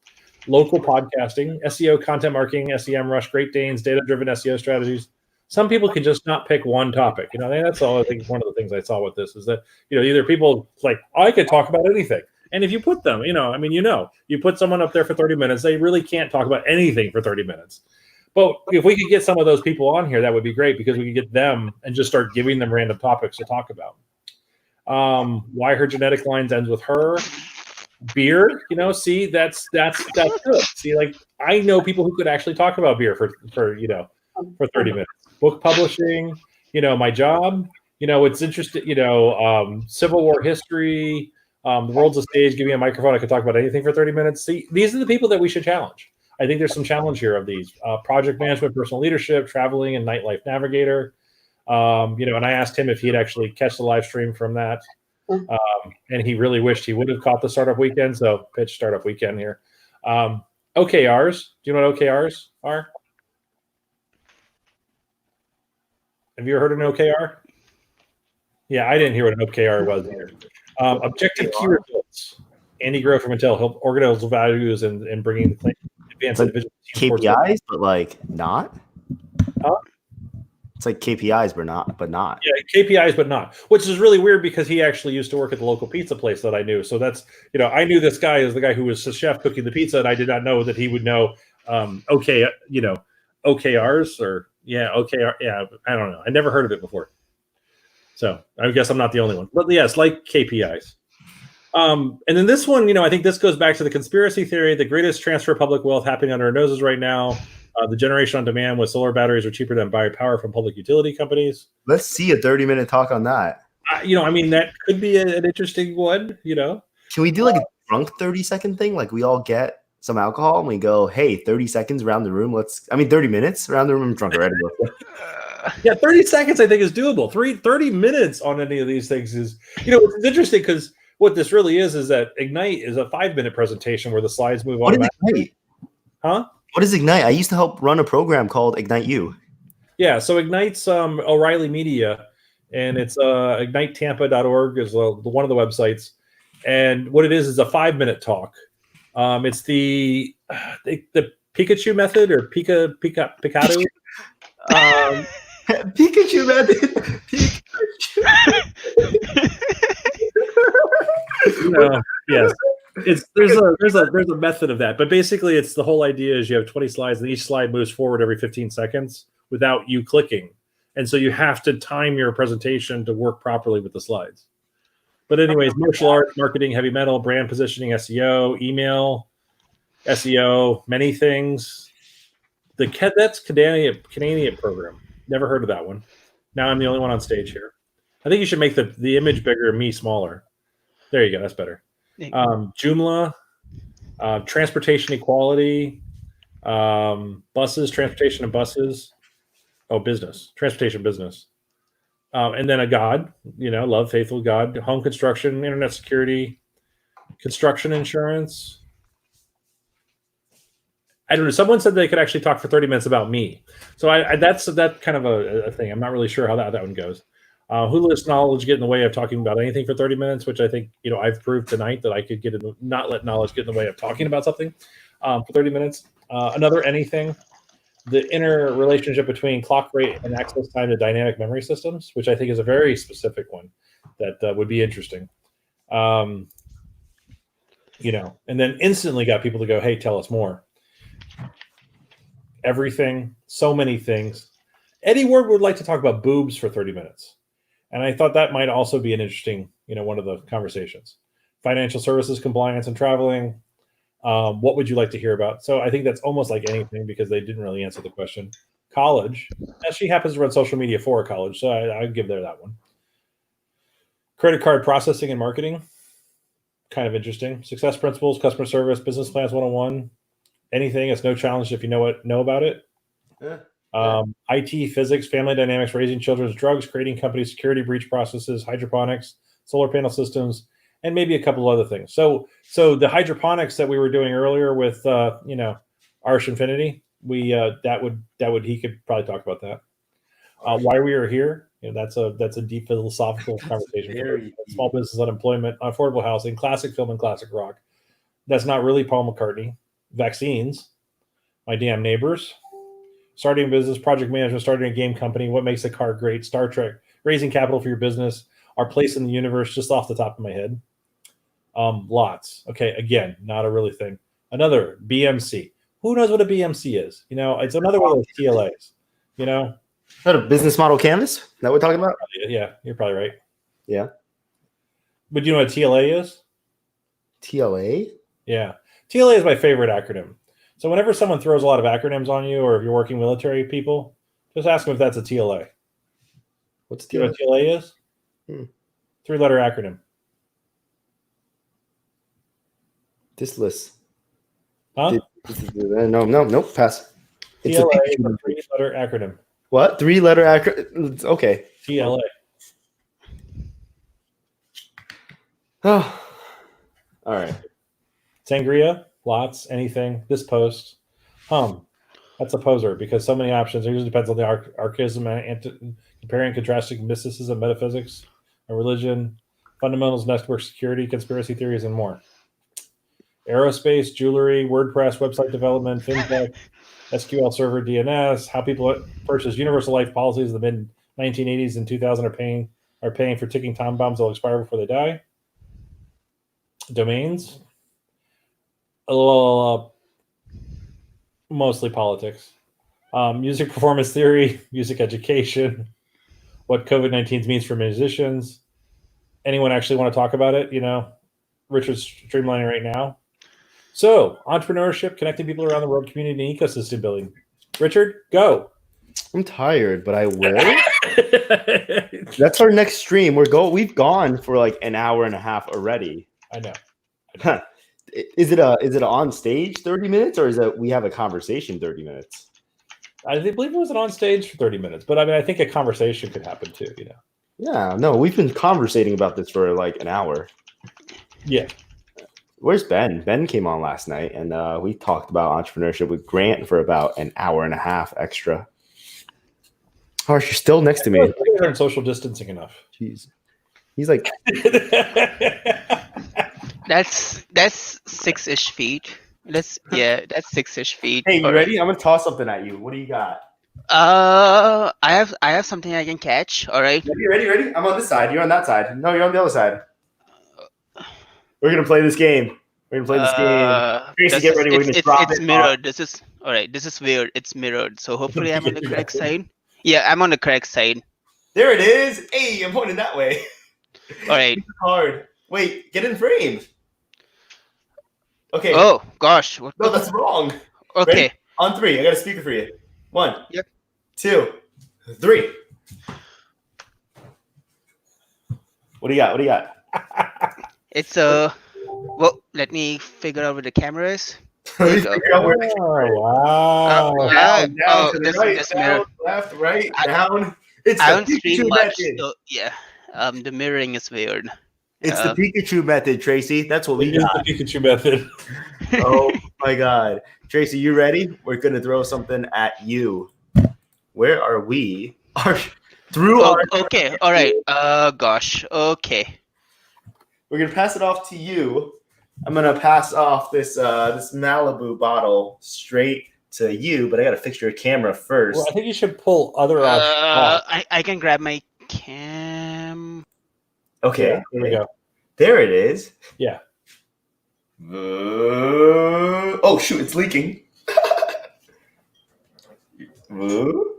local podcasting, SEO, content marketing, SEM, Rush, Great Danes, data-driven SEO strategies. Some people can just not pick one topic. That's all. I think one of the things I saw with this is that, either people like, I could talk about anything. And if you put them, you put someone up there for 30 minutes, they really can't talk about anything for 30 minutes. But if we could get some of those people on here, that would be great, because we could get them and just start giving them random topics to talk about. Why her genetic lines ends with her. Beer, see, that's good. See, like, I know people who could actually talk about beer for 30 minutes. Book publishing, my job, it's interesting, Civil War history, the world's a stage, give me a microphone, I could talk about anything for 30 minutes. See, these are the people that we should challenge. I think there's some challenge here of these. Project management, personal leadership, traveling, and nightlife navigator. And I asked him if he'd actually catch the live stream from that. And he really wished he would have caught the startup weekend. So pitch startup weekend here. OKRs. Do you know what OKRs are? Have you ever heard of an OKR? Yeah, I didn't hear what an OKR was either. Objective key results. Andy Grove from Intel helped organize values and bringing the claim. Advanced like individual KPIs, but like not. Huh? It's like KPIs, but not. Yeah, KPIs, but not. Which is really weird, because he actually used to work at the local pizza place that I knew. So that's, I knew this guy as the guy who was the chef cooking the pizza, and I did not know that he would know OKRs or OKR. Yeah, I don't know. I never heard of it before. So I guess I'm not the only one. But yes, like KPIs. And then this one, I think this goes back to the conspiracy theory, the greatest transfer of public wealth happening under our noses right now. The generation on demand with solar batteries are cheaper than buy power from public utility companies. Let's see a 30-minute talk on that. That could be an interesting one, Can we do like a drunk 30-second thing? Like we all get some alcohol and we go, hey, 30 seconds around the room. 30 minutes around the room. I'm drunk already. Yeah, 30 seconds I think is doable. 30 minutes on any of these things is, it's interesting, because what this really is that Ignite is a 5-minute presentation where the slides move on. What is Ignite? Huh? What is Ignite? I used to help run a program called Ignite You. Yeah, so Ignite's O'Reilly Media, and it's ignitetampa.org is one of the websites. And what it is a 5-minute talk. It's the Pikachu method, or Pikachu. Pikachu method. Yes. There's a method of that, but basically it's the whole idea is you have 20 slides and each slide moves forward every 15 seconds without you clicking, and so you have to time your presentation to work properly with the slides. But anyways, martial arts, marketing, heavy metal, brand positioning, SEO, email, SEO, many things. That's Canadian program. Never heard of that one. Now I'm the only one on stage here. I think you should make the image bigger and me smaller. There you go. That's better. Joomla, transportation equality, buses, transportation and buses. Oh, business, transportation business. And then a God, love, faithful God, home construction, internet security, construction insurance. I don't know. Someone said they could actually talk for 30 minutes about me. So that's kind of a thing. I'm not really sure how that one goes. Who lets knowledge get in the way of talking about anything for 30 minutes, which I think, I've proved tonight that I could not let knowledge get in the way of talking about something for 30 minutes. Another anything. The inner relationship between clock rate and access time to dynamic memory systems, which I think is a very specific one that would be interesting. And then instantly got people to go, hey, tell us more. Everything, so many things. Eddie Ward would like to talk about boobs for 30 minutes. And I thought that might also be an interesting, one of the conversations. Financial services, compliance, and traveling. What would you like to hear about? So I think that's almost like anything, because they didn't really answer the question. College. She happens to run social media for a college, so I'd give her that one. Credit card processing and marketing. Kind of interesting. Success principles, customer service, business plans 101. Anything. It's no challenge if you know about it. Yeah. IT, physics, family dynamics, raising children's drugs, creating company security breach processes, hydroponics, solar panel systems, and maybe a couple other things. So the hydroponics that we were doing earlier with Arch Infinity, he could probably talk about that. Why we are here, that's a deep philosophical conversation. Small business, unemployment, affordable housing, classic film and classic rock. That's not really Paul McCartney. vaccines, my damn neighbors, starting a business, project management, starting a game company, what makes a car great, Star Trek, raising capital for your business, our place in the universe, just off the top of my head. Lots. Okay, again, not a really thing. Another, BMC. Who knows what a BMC is? It's another one of those TLAs. Is that a business model canvas? Is that what we're talking about? Yeah, you're probably right. Yeah. But do you know what TLA is? TLA? Yeah. TLA is my favorite acronym. So whenever someone throws a lot of acronyms on you, or if you're working military people, just ask them if that's a TLA. What's Do you know what TLA is? 3-letter acronym. This list. Huh? No, pass. It's TLA a is a 3-letter acronym. What? 3-letter acronym? Okay. TLA. Oh. All right. Sangria, lots, anything. This post. That's a poser because so many options. It usually depends on the archaism, comparing and contrasting mysticism, metaphysics, religion, fundamentals, network security, conspiracy theories, and more. Aerospace, jewelry, WordPress, website development, fintech, SQL Server, DNS, how people purchase universal life policies in the mid 1980s and 2000 are paying for ticking time bombs that will expire before they die. Domains, mostly politics. Music performance theory, music education, what COVID-19 means for musicians. Anyone actually want to talk about it? Richard's streamlining right now. So, entrepreneurship, connecting people around the world, community and ecosystem building. Richard, go. I'm tired, but I will. That's our next stream. We've gone for like an hour and a half already. I know. Huh. Is it on stage 30 minutes or is it we have a conversation 30 minutes? I believe it was on stage for 30 minutes, but I think a conversation could happen too, Yeah, no, we've been conversating about this for like an hour. Yeah. Where's Ben? Ben came on last night and we talked about entrepreneurship with Grant for about an hour and a half extra. Harsh, you're still next to me. You guys aren't social distancing enough. Jeez. He's like That's 6-ish feet. That's 6-ish feet. Hey, you ready? I'm gonna toss something at you. What do you got? I have something I can catch. All right. Ready? I'm on this side. You're on that side. No, you're on the other side. We're gonna play this game. Tracy, get ready. We're gonna drop it's it. mirrored. This is weird. It's mirrored. So hopefully I'm on the correct side. Yeah, I'm on the correct side. There it is. Hey, I'm pointing that way. All right. Hard. Wait, get in frame. Okay. Oh gosh. No, that's wrong. Okay. Ready? On 3. I got a speaker for you. 1. Yep. 2. 3. What do you got? It's well, let me figure out where the camera is. Let me figure out where the camera is. Wow. Down to the right, down, left, right, down. It's I the don't stream Pikachu much, method. so yeah. The mirroring is weird. It's the Pikachu method, Tracy. That's what we Use got. the Pikachu method. Oh my God. Tracy, you ready? We're going to throw something at you. Where are we? Okay. All right. Gosh. Okay. We're going to pass it off to you. I'm going to pass off this Malibu bottle straight to you, but I got to fix your camera first. Well, I think you should pull other options off. I can grab my cam. Okay. Yeah, there we go. There it is. Yeah. Oh, shoot. It's leaking.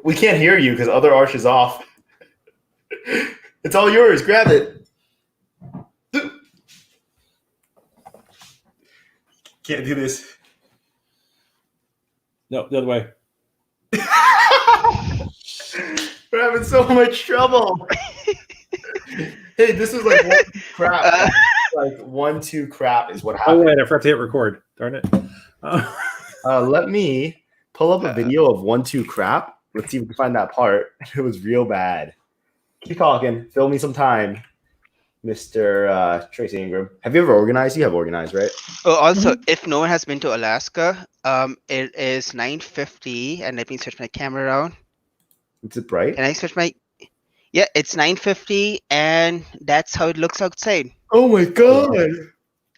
We can't hear you because other arch is off. It's all yours. Grab it. Can't do this. No, the other way. We're having so much trouble. Hey, this is like 1-2 crap. Like 1-2 crap is what Oh, happened. wait, I forgot to hit record. Darn it. Let me pull up a video of 1-2 crap. Let's see if we can find that part. It was real bad. Keep talking. Fill me some time, Mr. Tracy Ingram. Have you ever organized? You have organized, right? Oh, also, if no one has been to Alaska, it is 9:50, and let me switch my camera around. Is it bright? Can I switch my? Yeah, it's 9:50, and that's how it looks outside. Oh my God.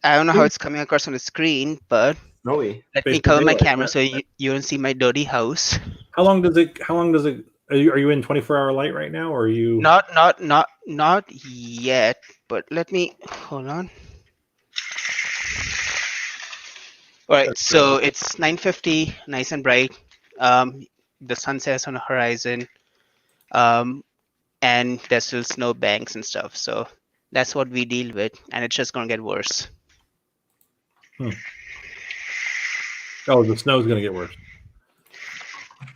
I don't know how it's coming across on the screen, but snowy. Let me Basically cover my daylight, camera right? so you don't see my dirty house. How long does it? Are you in 24-hour light right now, or are you? Not yet. But let me hold on. All right, so it's 9:50, nice and bright. The sun sets on the horizon, and there's still snow banks and stuff. So that's what we deal with, and it's just gonna get worse. Oh, the snow's gonna get worse.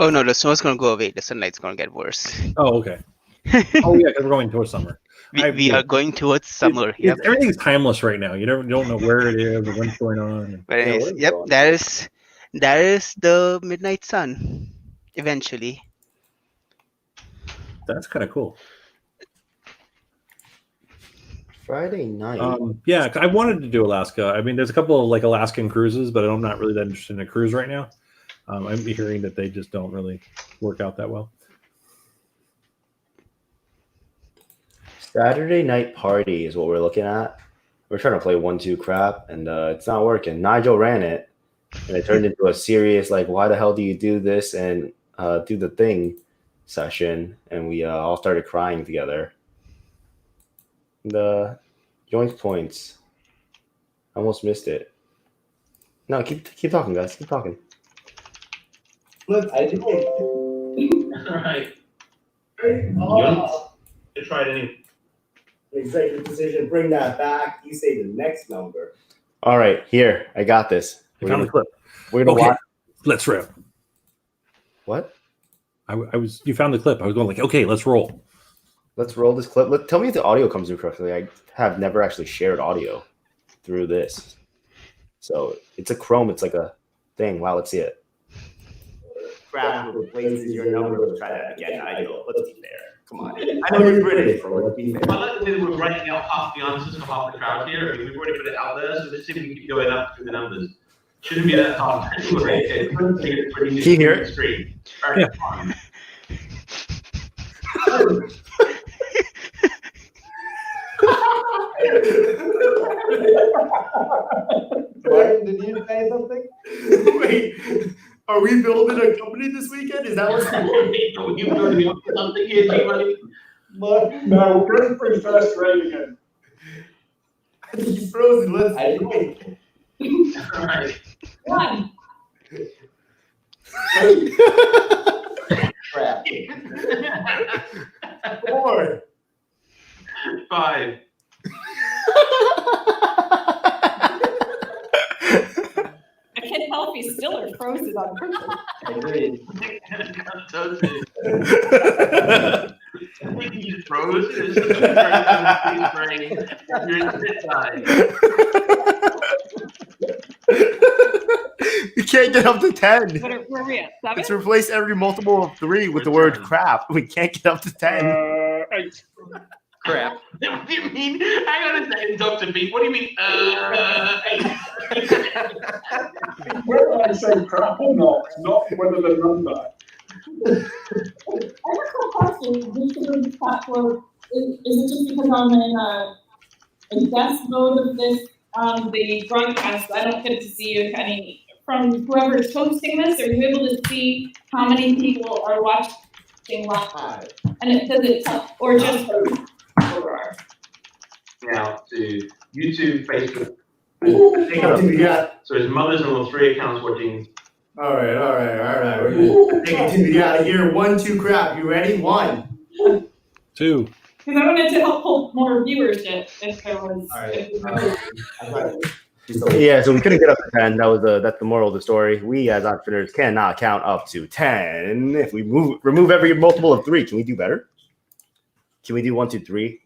Oh no, the snow's gonna go away. The sunlight's gonna get worse. Oh, okay. Oh yeah, because we're going towards summer. We are going towards summer. Yep. Everything's timeless right now. You don't know where it is or what's going on. But anyways, yep, that is the midnight sun. Eventually. That's kind of cool. Friday night. Yeah, I wanted to do Alaska. I mean, there's a couple of like Alaskan cruises, but I'm not really that interested in a cruise right now. I'm hearing that they just don't really work out that well. Saturday night party is what we're looking at. We're trying to play 1-2 crap, and it's not working. Nigel ran it, and it turned into a serious like, why the hell do you do this and do the thing session, and we all started crying together. The yoink points. I almost missed it. No, keep talking, guys. Keep talking. Look, I did it. Right. You tried any. Executive decision. Bring that back. You say the next number. All right, here. I got this. I found the clip. We're gonna watch. Let's rip. What? You found the clip. I was going like, okay, let's roll. Let's roll this clip. Tell me if the audio comes through correctly. I have never actually shared audio through this. So it's a Chrome. It's like a thing. Wow, let's see it. Crap replaces your number. Let's try that again. I know. Let's be fair. Come on. I know you're British, bro. Let's be fair. I like the way we're writing out half the answers for half the crowd here. I mean, we've already put it out there, so let's see if we can keep going up through the numbers. Shouldn't be that hard. Anyway, Can you hear it? Screen. Yeah. Martin, did you say something? Wait, are we building a company this weekend? Is that what's happening? Are you building up to something here, G-Money? No, we're going for first grade again. I think he's frozen. Let's wait. All right. 1. Crap. 4. 5. I can't tell if he's still or frozen on purpose. Agreed. I think he just froze. It's You're in the side. We can't get up to 10. Where are we at? 7? Let's replace every multiple of 3 with the word crap. We can't get up to 10. 8. Crap. What do you mean? Hang on a second, Dr. B. What do you mean? 8. Whether I say crap or not whether the number. I have a question. This is password. Is it just because I'm in a guest mode of this the broadcast? I don't get to see if any from whoever's hosting this. Are you able to see how many people are watching live? And it does it tell, or just Now to YouTube, Facebook. So his mother's on all 3 accounts watching. All right. We're gonna take it out of here. 1-2 crap. You ready? 1. 2. because I wanted to help pull more viewership if there was. Yeah, so we couldn't get up to 10. That's the moral of the story. We as entrepreneurs cannot count up to 10. If we remove every multiple of 3, can we do better? Can we do 1, 2, 3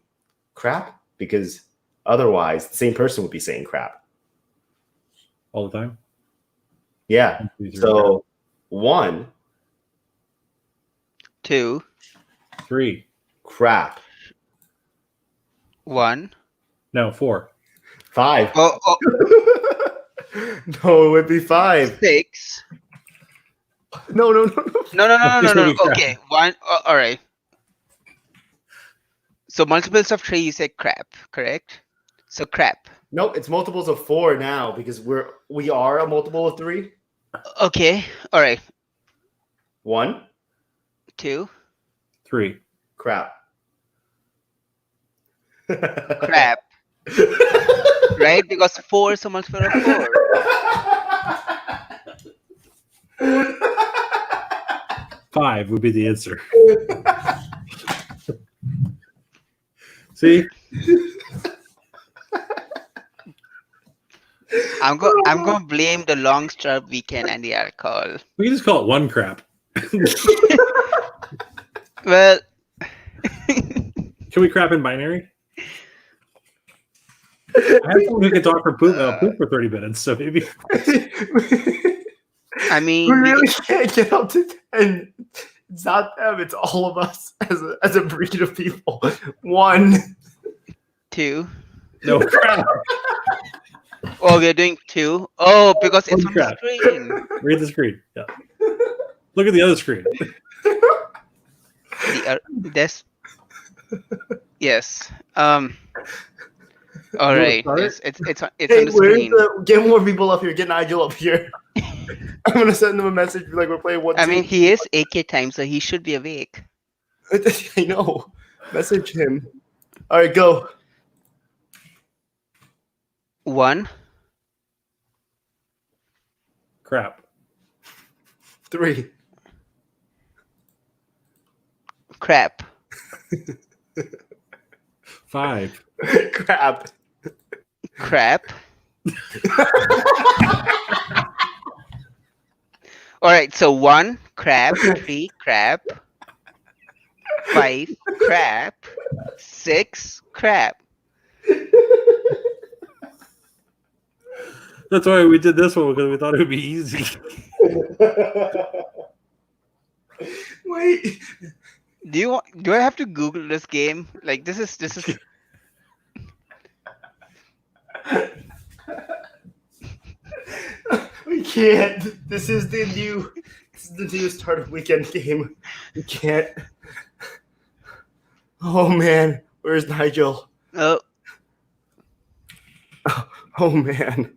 crap? Because otherwise, the same person would be saying crap All the time? Yeah. So 1, 2, 3. crap. 1. No, 4. 5. Oh, No, it would be 5. 6. No. No. Okay, 1. All right. So multiples of 3, you say crap, correct? So crap. Nope, it's multiples of 4 now because we are a multiple of 3. Okay. All right. 1. 2. 3. Crap. Crap. Right? Because 4 is a multiple of 4. Five would be the answer. See? I'm gonna blame the long startup weekend and the alcohol. We can just call it one crap. Well, Can we crap in binary? I have someone who can talk for poop for 30 minutes, so maybe. I We mean, really can't get up to 10. It's not them, it's all of us as a breed of people. 1. 2. No crap. Oh, we're doing 2. Oh, because it's One on the crap. screen. Read the screen. Yeah. Look at the other screen. This. Yes. All right. It's on Hey, the screen. get more people up here. Get Nigel up here. I'm gonna send them a message like we're playing 1. I mean, he is AK time, so he should be awake. I know. Message him. All right, go. 1. Crap. 3. Crap. 5. Crap. Crap. All right. So 1 crap, 3 crap, 5 crap, 6 crap. That's why we did this one, because we thought it would be easy. Wait. Do I have to Google this game? Like this is We can't. This is the new startup weekend game. We can't. Oh man, where's Nigel? oh Oh man.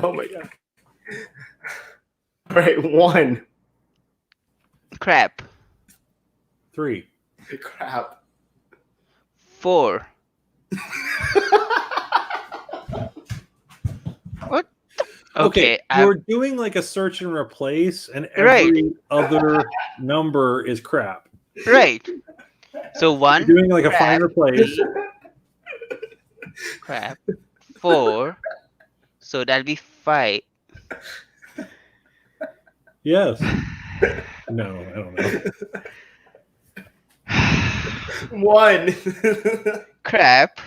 Oh my god. All right, 1. crap. 3. Crap. 4. What? Okay. We're doing like a search and replace, and Right. every other number is crap. Right. So 1 We're doing like a crap, find replace. 3 crap, 4. So that'll be 5. Yes. No, I don't know. 1. Crap.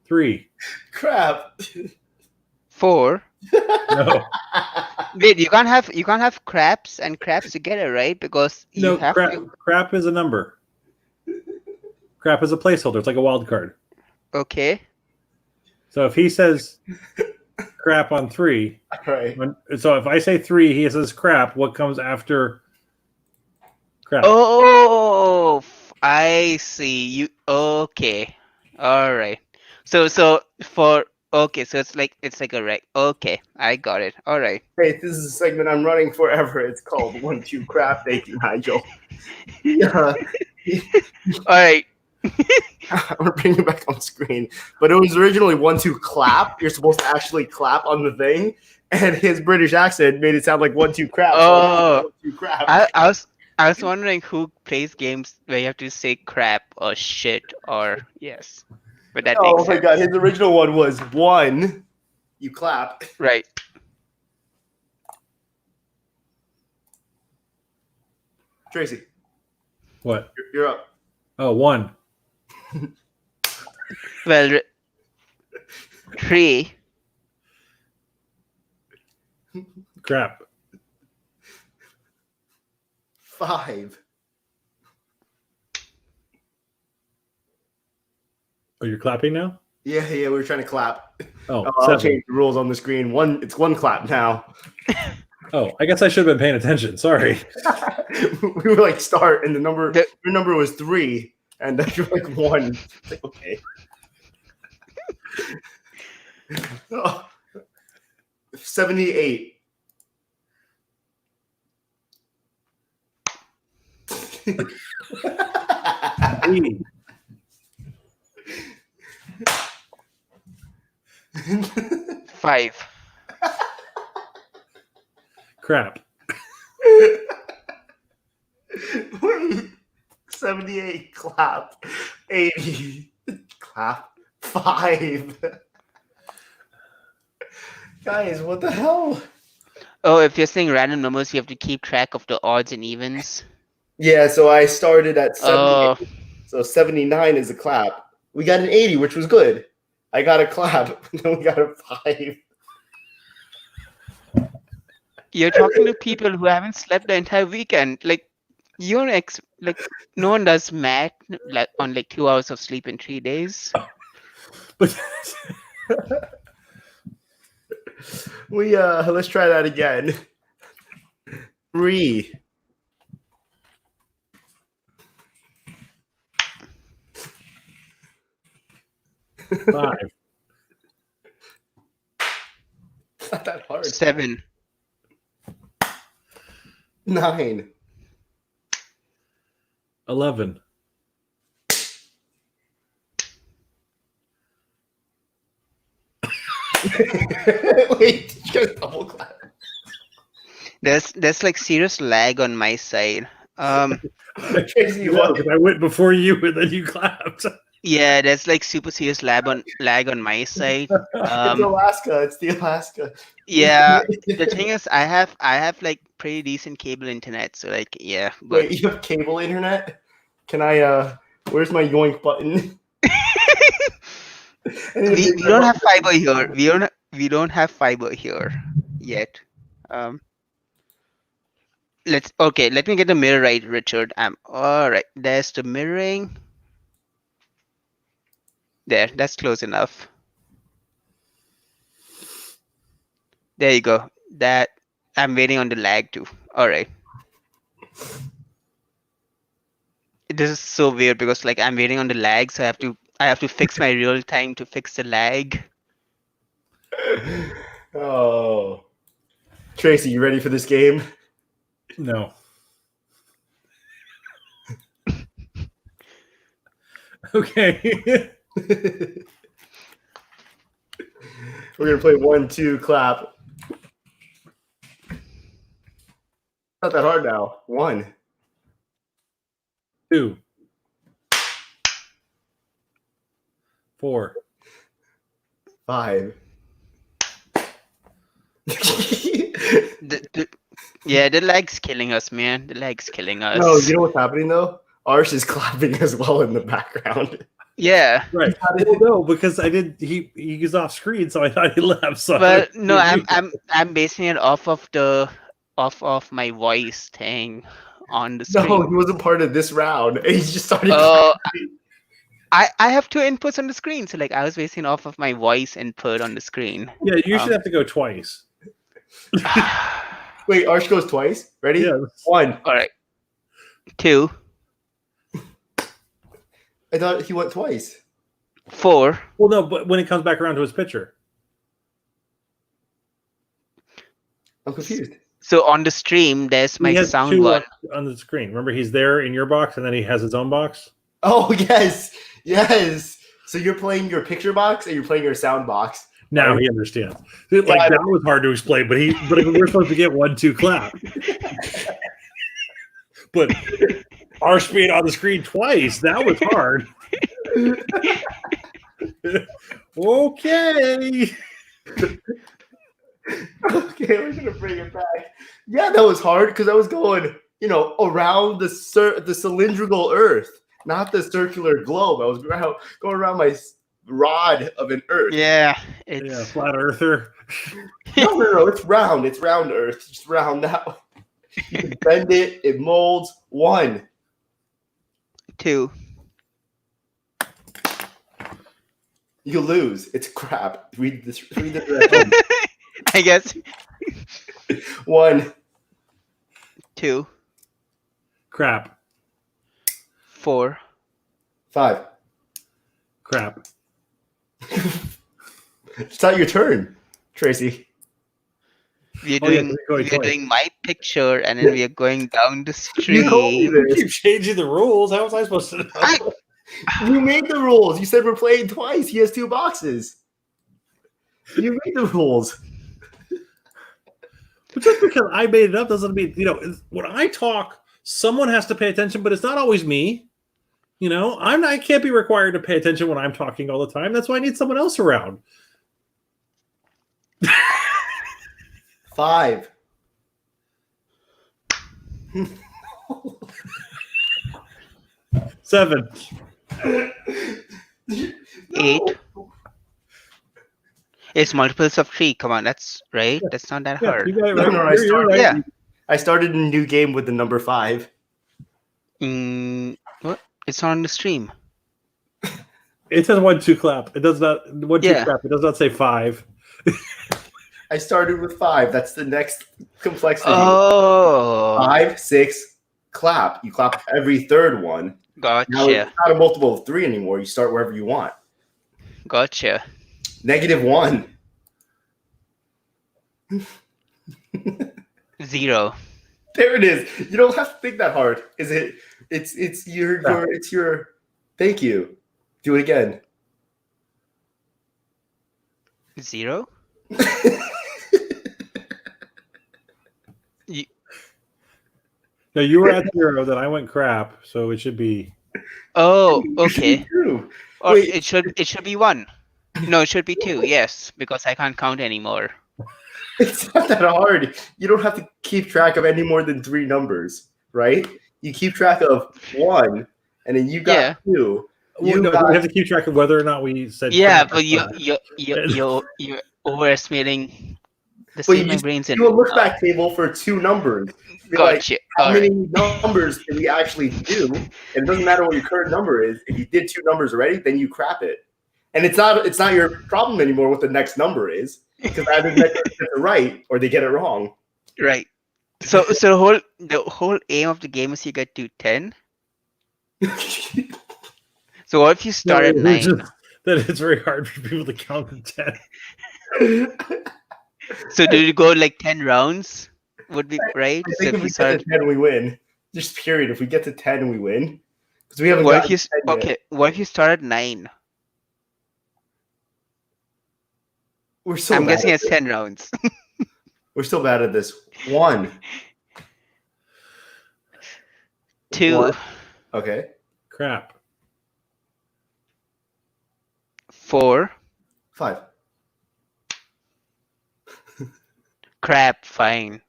3. Crap. 4. No. Wait, you can't have craps and craps together, right? Because you No, have crap, to. crap is a number. Crap is a placeholder. It's like a wild card. Okay. So if he says crap on 3, Right. so if I say 3, he says crap. What comes after crap? Oh, I see. You okay? All right. So for okay, so it's like a rec. Okay, I got it. All right. Hey, this is a segment I'm running forever. It's called 1 2 Crap. Thank you, Nigel. Yeah. All right. I'm gonna bring you back on screen. But it was originally 1 2 clap. You're supposed to actually clap on the thing, and his British accent made it sound like 1 2 crap. Oh. 1 2 crap. I was wondering who plays games where you have to say crap or shit or yes, but that Oh makes my sense. god, his original one was 1, you clap. Right. Tracy, What? you're up. Oh, 1. Well, 3. Crap. 5. Oh, you're clapping now? Yeah, we're trying to clap. Oh, I'll 7. change the rules on the screen. It's 1 clap now. Oh, I guess I should have been paying attention. Sorry. We were like start, and your number was 3, and then you're like 1. It's like, okay. Oh, 78. Hey. Five. Crap. 78. Clap. 80. Clap. 5. Guys, what the hell? Oh, if you're saying random numbers, you have to keep track of the odds and evens. Yeah, so I started at 78. Oh. So 79 is a clap. We got an 80, which was good. I got a clap. Then we got a 5. You're talking to people who haven't slept the entire weekend. Like, no one does math like on like 2 hours of sleep in 3 days. But let's try that again. 3. Five. It's not that hard. 7. 9. 11. Wait, did you guys double clap? There's like serious lag on my side. Tracy, No, 'cause I went before you and then you clapped. Yeah, there's like super serious lag on my side. It's Alaska. It's the Alaska. Yeah, the thing is, I have like pretty decent cable internet, so like yeah. But Wait, you have cable internet? Can I? Where's my yoink button? we don't have fiber here. We don't have fiber here yet. Let me get the mirror right, Richard. All right. There's the mirroring. There, that's close enough. There you go. That I'm waiting on the lag too. All right. This is so weird because like I'm waiting on the lag, so I have to fix my real time to fix the lag. Oh, Tracy, you ready for this game? No. Okay. We're gonna play 1, 2, clap. Not that hard now. 1. 2. 4. 5. Yeah, the lag's killing us, man. The lag's killing us. No, you know what's happening though? Arsh is clapping as well in the background. Yeah. Right. Well, no, because he was off screen, so I thought he left. So But no, I'm basing it off of my voice thing on the screen. No, he wasn't part of this round. He just started. I have 2 inputs on the screen, so like I was basing off of my voice input on the screen. Yeah, you should have to go twice. Wait, Arsh goes twice. Ready? Yeah. 1. All right. 2. I thought he went twice. 4. Well, no, but when it comes back around to his picture. I'm confused. So on the stream, there's my He has sound 2 one. on the screen. Remember, he's there in your box, and then he has his own box. Oh yes, yes. So you're playing your picture box, and you're playing your sound box. Now he understands. Like that was hard to explain, but we're supposed to get 1, 2 clap. But Arsh being on the screen twice, that was hard. Okay. Okay, we're gonna bring it back. Yeah, that was hard because I was going, around the cylindrical Earth, not the circular globe. I was going around my rod of an Earth. Yeah, it's flat earther. No, it's round. It's round Earth. Just round out. You can bend it. It molds. 1. 2. You lose. It's crap. Read this. I guess. 1, 2, Crap. 4, 5. Crap. It's not your turn, Tracy. we're Oh, yeah, doing go we're ahead. doing my picture, and then we are going down the You told me stream. You this. keep changing the rules. How was I supposed to know? You made the rules. You said we're playing twice. He has 2 boxes. You made the rules. But just because I made it up doesn't mean, when I talk, someone has to pay attention, but it's not always me. I can't be required to pay attention when I'm talking all the time. That's why I need someone else around. 5. Seven. 8. It's multiples of 3. Come on, that's right. That's not that Yeah, hard. you got it No, right. no, I You're started. right. Yeah. I started a new game with the number 5. What? It's on the stream. It says 1, 2 clap. It does not 1, 2 Yeah. clap. It does not say 5. I started with 5. That's the next complexity. Oh, 5, 6, clap. You clap every third one. Now gotcha. it's not a multiple of 3 anymore. You start wherever you want. Gotcha. -1. 0. There it is. You don't have to think that hard. Is it? It's your. Thank you. Do it again. 0. No, you were at 0, then I went crap, so it should be. Oh, okay. True. Or Wait. it should be 1. No, it should be 2. Yes, because I can't count anymore. It's not that hard. You don't have to keep track of any more than 3 numbers, right? You keep track of 1, and then you got Yeah. 2. We have to keep track of whether or not we said. Yeah, crap. but you're overestimating the But state you my just brain's in. do a look back table for 2 numbers. Be like, Gotcha. how All many right. numbers did we actually do? And it doesn't matter what your current number is. If you did 2 numbers already, then you crap it. And it's not your problem anymore what the next number is, because either they get it right or they get it wrong. Right. So the whole aim of the game is you get to 10. So what if you start at 9? That it's very hard for people to count to 10. So do you go like 10 rounds? Would be right. I So think if if we you get start, to 10, we win. Just period. If we get to 10, we win. Because we haven't what if gotten you to 10 yet. okay? What if you start at 9? We're so I'm bad guessing at it's this. 10 rounds. We're still bad at this. 1. 2, 1. Okay. Crap. 4, 5. crap. Fine.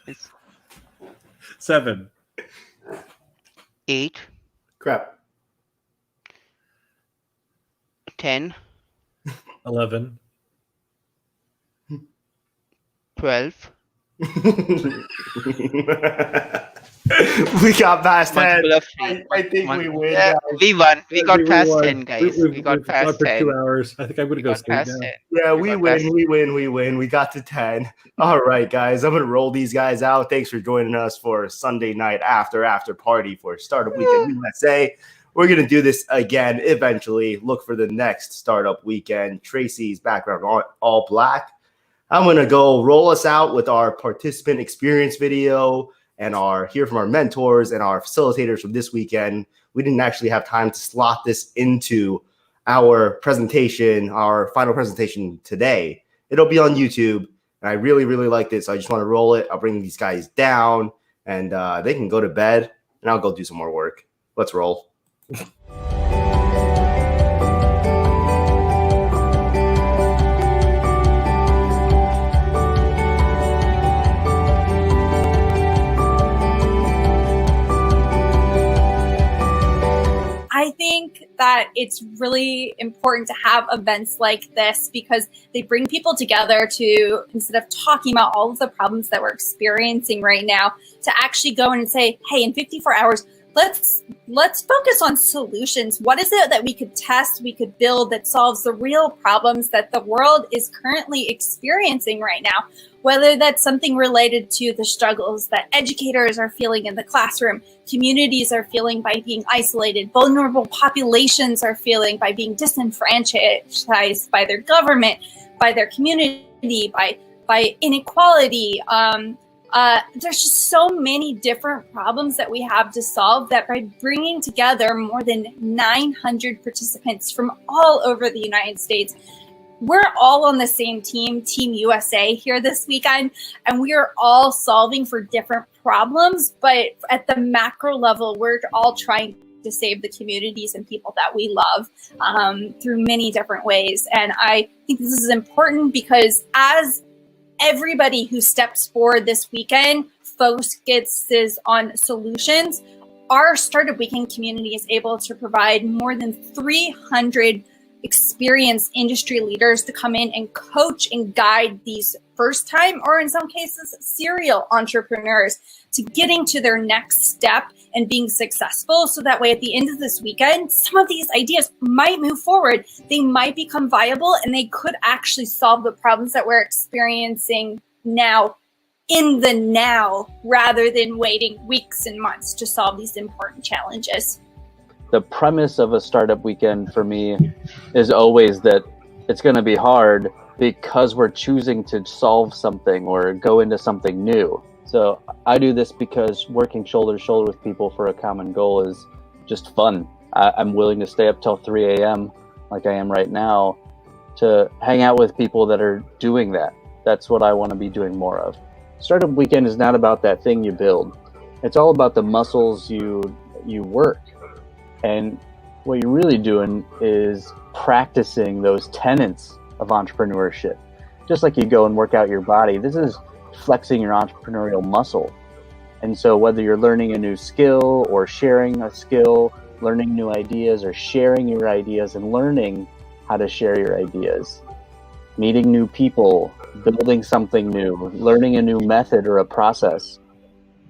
It's 7. 8, Crap. 10, 11. 12. We got past 10. Multiple of 3. I think we win. Yeah, guys. we won. We got past won. 10, guys. We got we've past gone for 10. 2 hours. I think I'm going to We go got sleep past now. 10. Yeah, We we got win, past- we win. We got to 10. All right, guys. I'm going to roll these guys out. Thanks for joining us for Sunday night after party for Startup Weekend USA. We're going to do this again eventually. Look for the next Startup Weekend. Tracy's background all black. I'm going to go roll us out with our participant experience video and hear from our mentors and our facilitators from this weekend. We didn't actually have time to slot this into our presentation, our final presentation today. It'll be on YouTube, and I really, really like this. I just want to roll it. I'll bring these guys down, and they can go to bed, and I'll go do some more work. Let's roll. I think that it's really important to have events like this because they bring people together to, instead of talking about all of the problems that we're experiencing right now, to actually go in and say, hey, in 54 hours, let's focus on solutions. What is it that we could test, we could build that solves the real problems that the world is currently experiencing right now? Whether that's something related to the struggles that educators are feeling in the classroom, communities are feeling by being isolated, vulnerable populations are feeling by being disenfranchised by their government, by their community, by inequality. There's just so many different problems that we have to solve that by bringing together more than 900 participants from all over the United States, we're all on the same team, Team USA, here this weekend, and we are all solving for different problems. But at the macro level, we're all trying to save the communities and people that we love through many different ways. And I think this is important because as everybody who steps forward this weekend focuses on solutions, our Startup Weekend community is able to provide more than 300 experienced industry leaders to come in and coach and guide these first-time, or in some cases, serial entrepreneurs to getting to their next step and being successful. So that way, at the end of this weekend, some of these ideas might move forward. They might become viable, and they could actually solve the problems that we're experiencing now, in the now, rather than waiting weeks and months to solve these important challenges. The premise of a Startup Weekend for me is always that it's going to be hard because we're choosing to solve something or go into something new. So I do this because working shoulder to shoulder with people for a common goal is just fun. I'm willing to stay up till 3 a.m. like I am right now to hang out with people that are doing that. That's what I want to be doing more of. Startup Weekend is not about that thing you build. It's all about the muscles you work. And what you're really doing is practicing those tenets of entrepreneurship. Just like you go and work out your body, this is flexing your entrepreneurial muscle. And so whether you're learning a new skill or sharing a skill, learning new ideas or sharing your ideas and learning how to share your ideas, meeting new people, building something new, learning a new method or a process,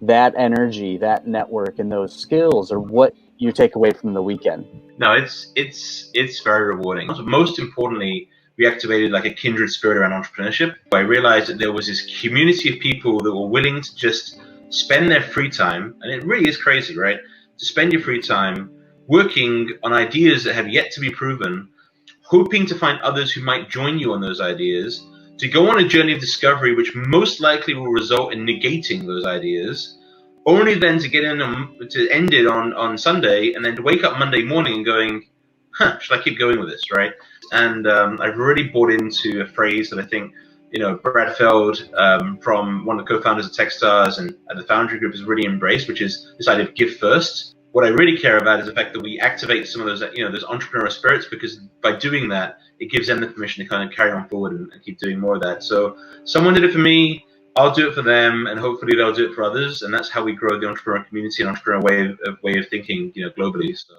that energy, that network, and those skills are what you take away from the weekend. No, it's very rewarding. Most importantly, we activated like a kindred spirit around entrepreneurship. I realized that there was this community of people that were willing to just spend their free time, and it really is crazy, right? To spend your free time working on ideas that have yet to be proven, hoping to find others who might join you on those ideas, to go on a journey of discovery which most likely will result in negating those ideas, only then to get in to end it on Sunday, and then to wake up Monday morning and going, should I keep going with this, right? And I've really bought into a phrase that I think, Brad Feld from one of the co-founders of Techstars and the Foundry Group has really embraced, which is this idea of give first. What I really care about is the fact that we activate some of those, those entrepreneurial spirits, because by doing that, it gives them the permission to kind of carry on forward and keep doing more of that. So someone did it for me, I'll do it for them, and hopefully they'll do it for others. And that's how we grow the entrepreneurial community and entrepreneurial way of thinking, globally. So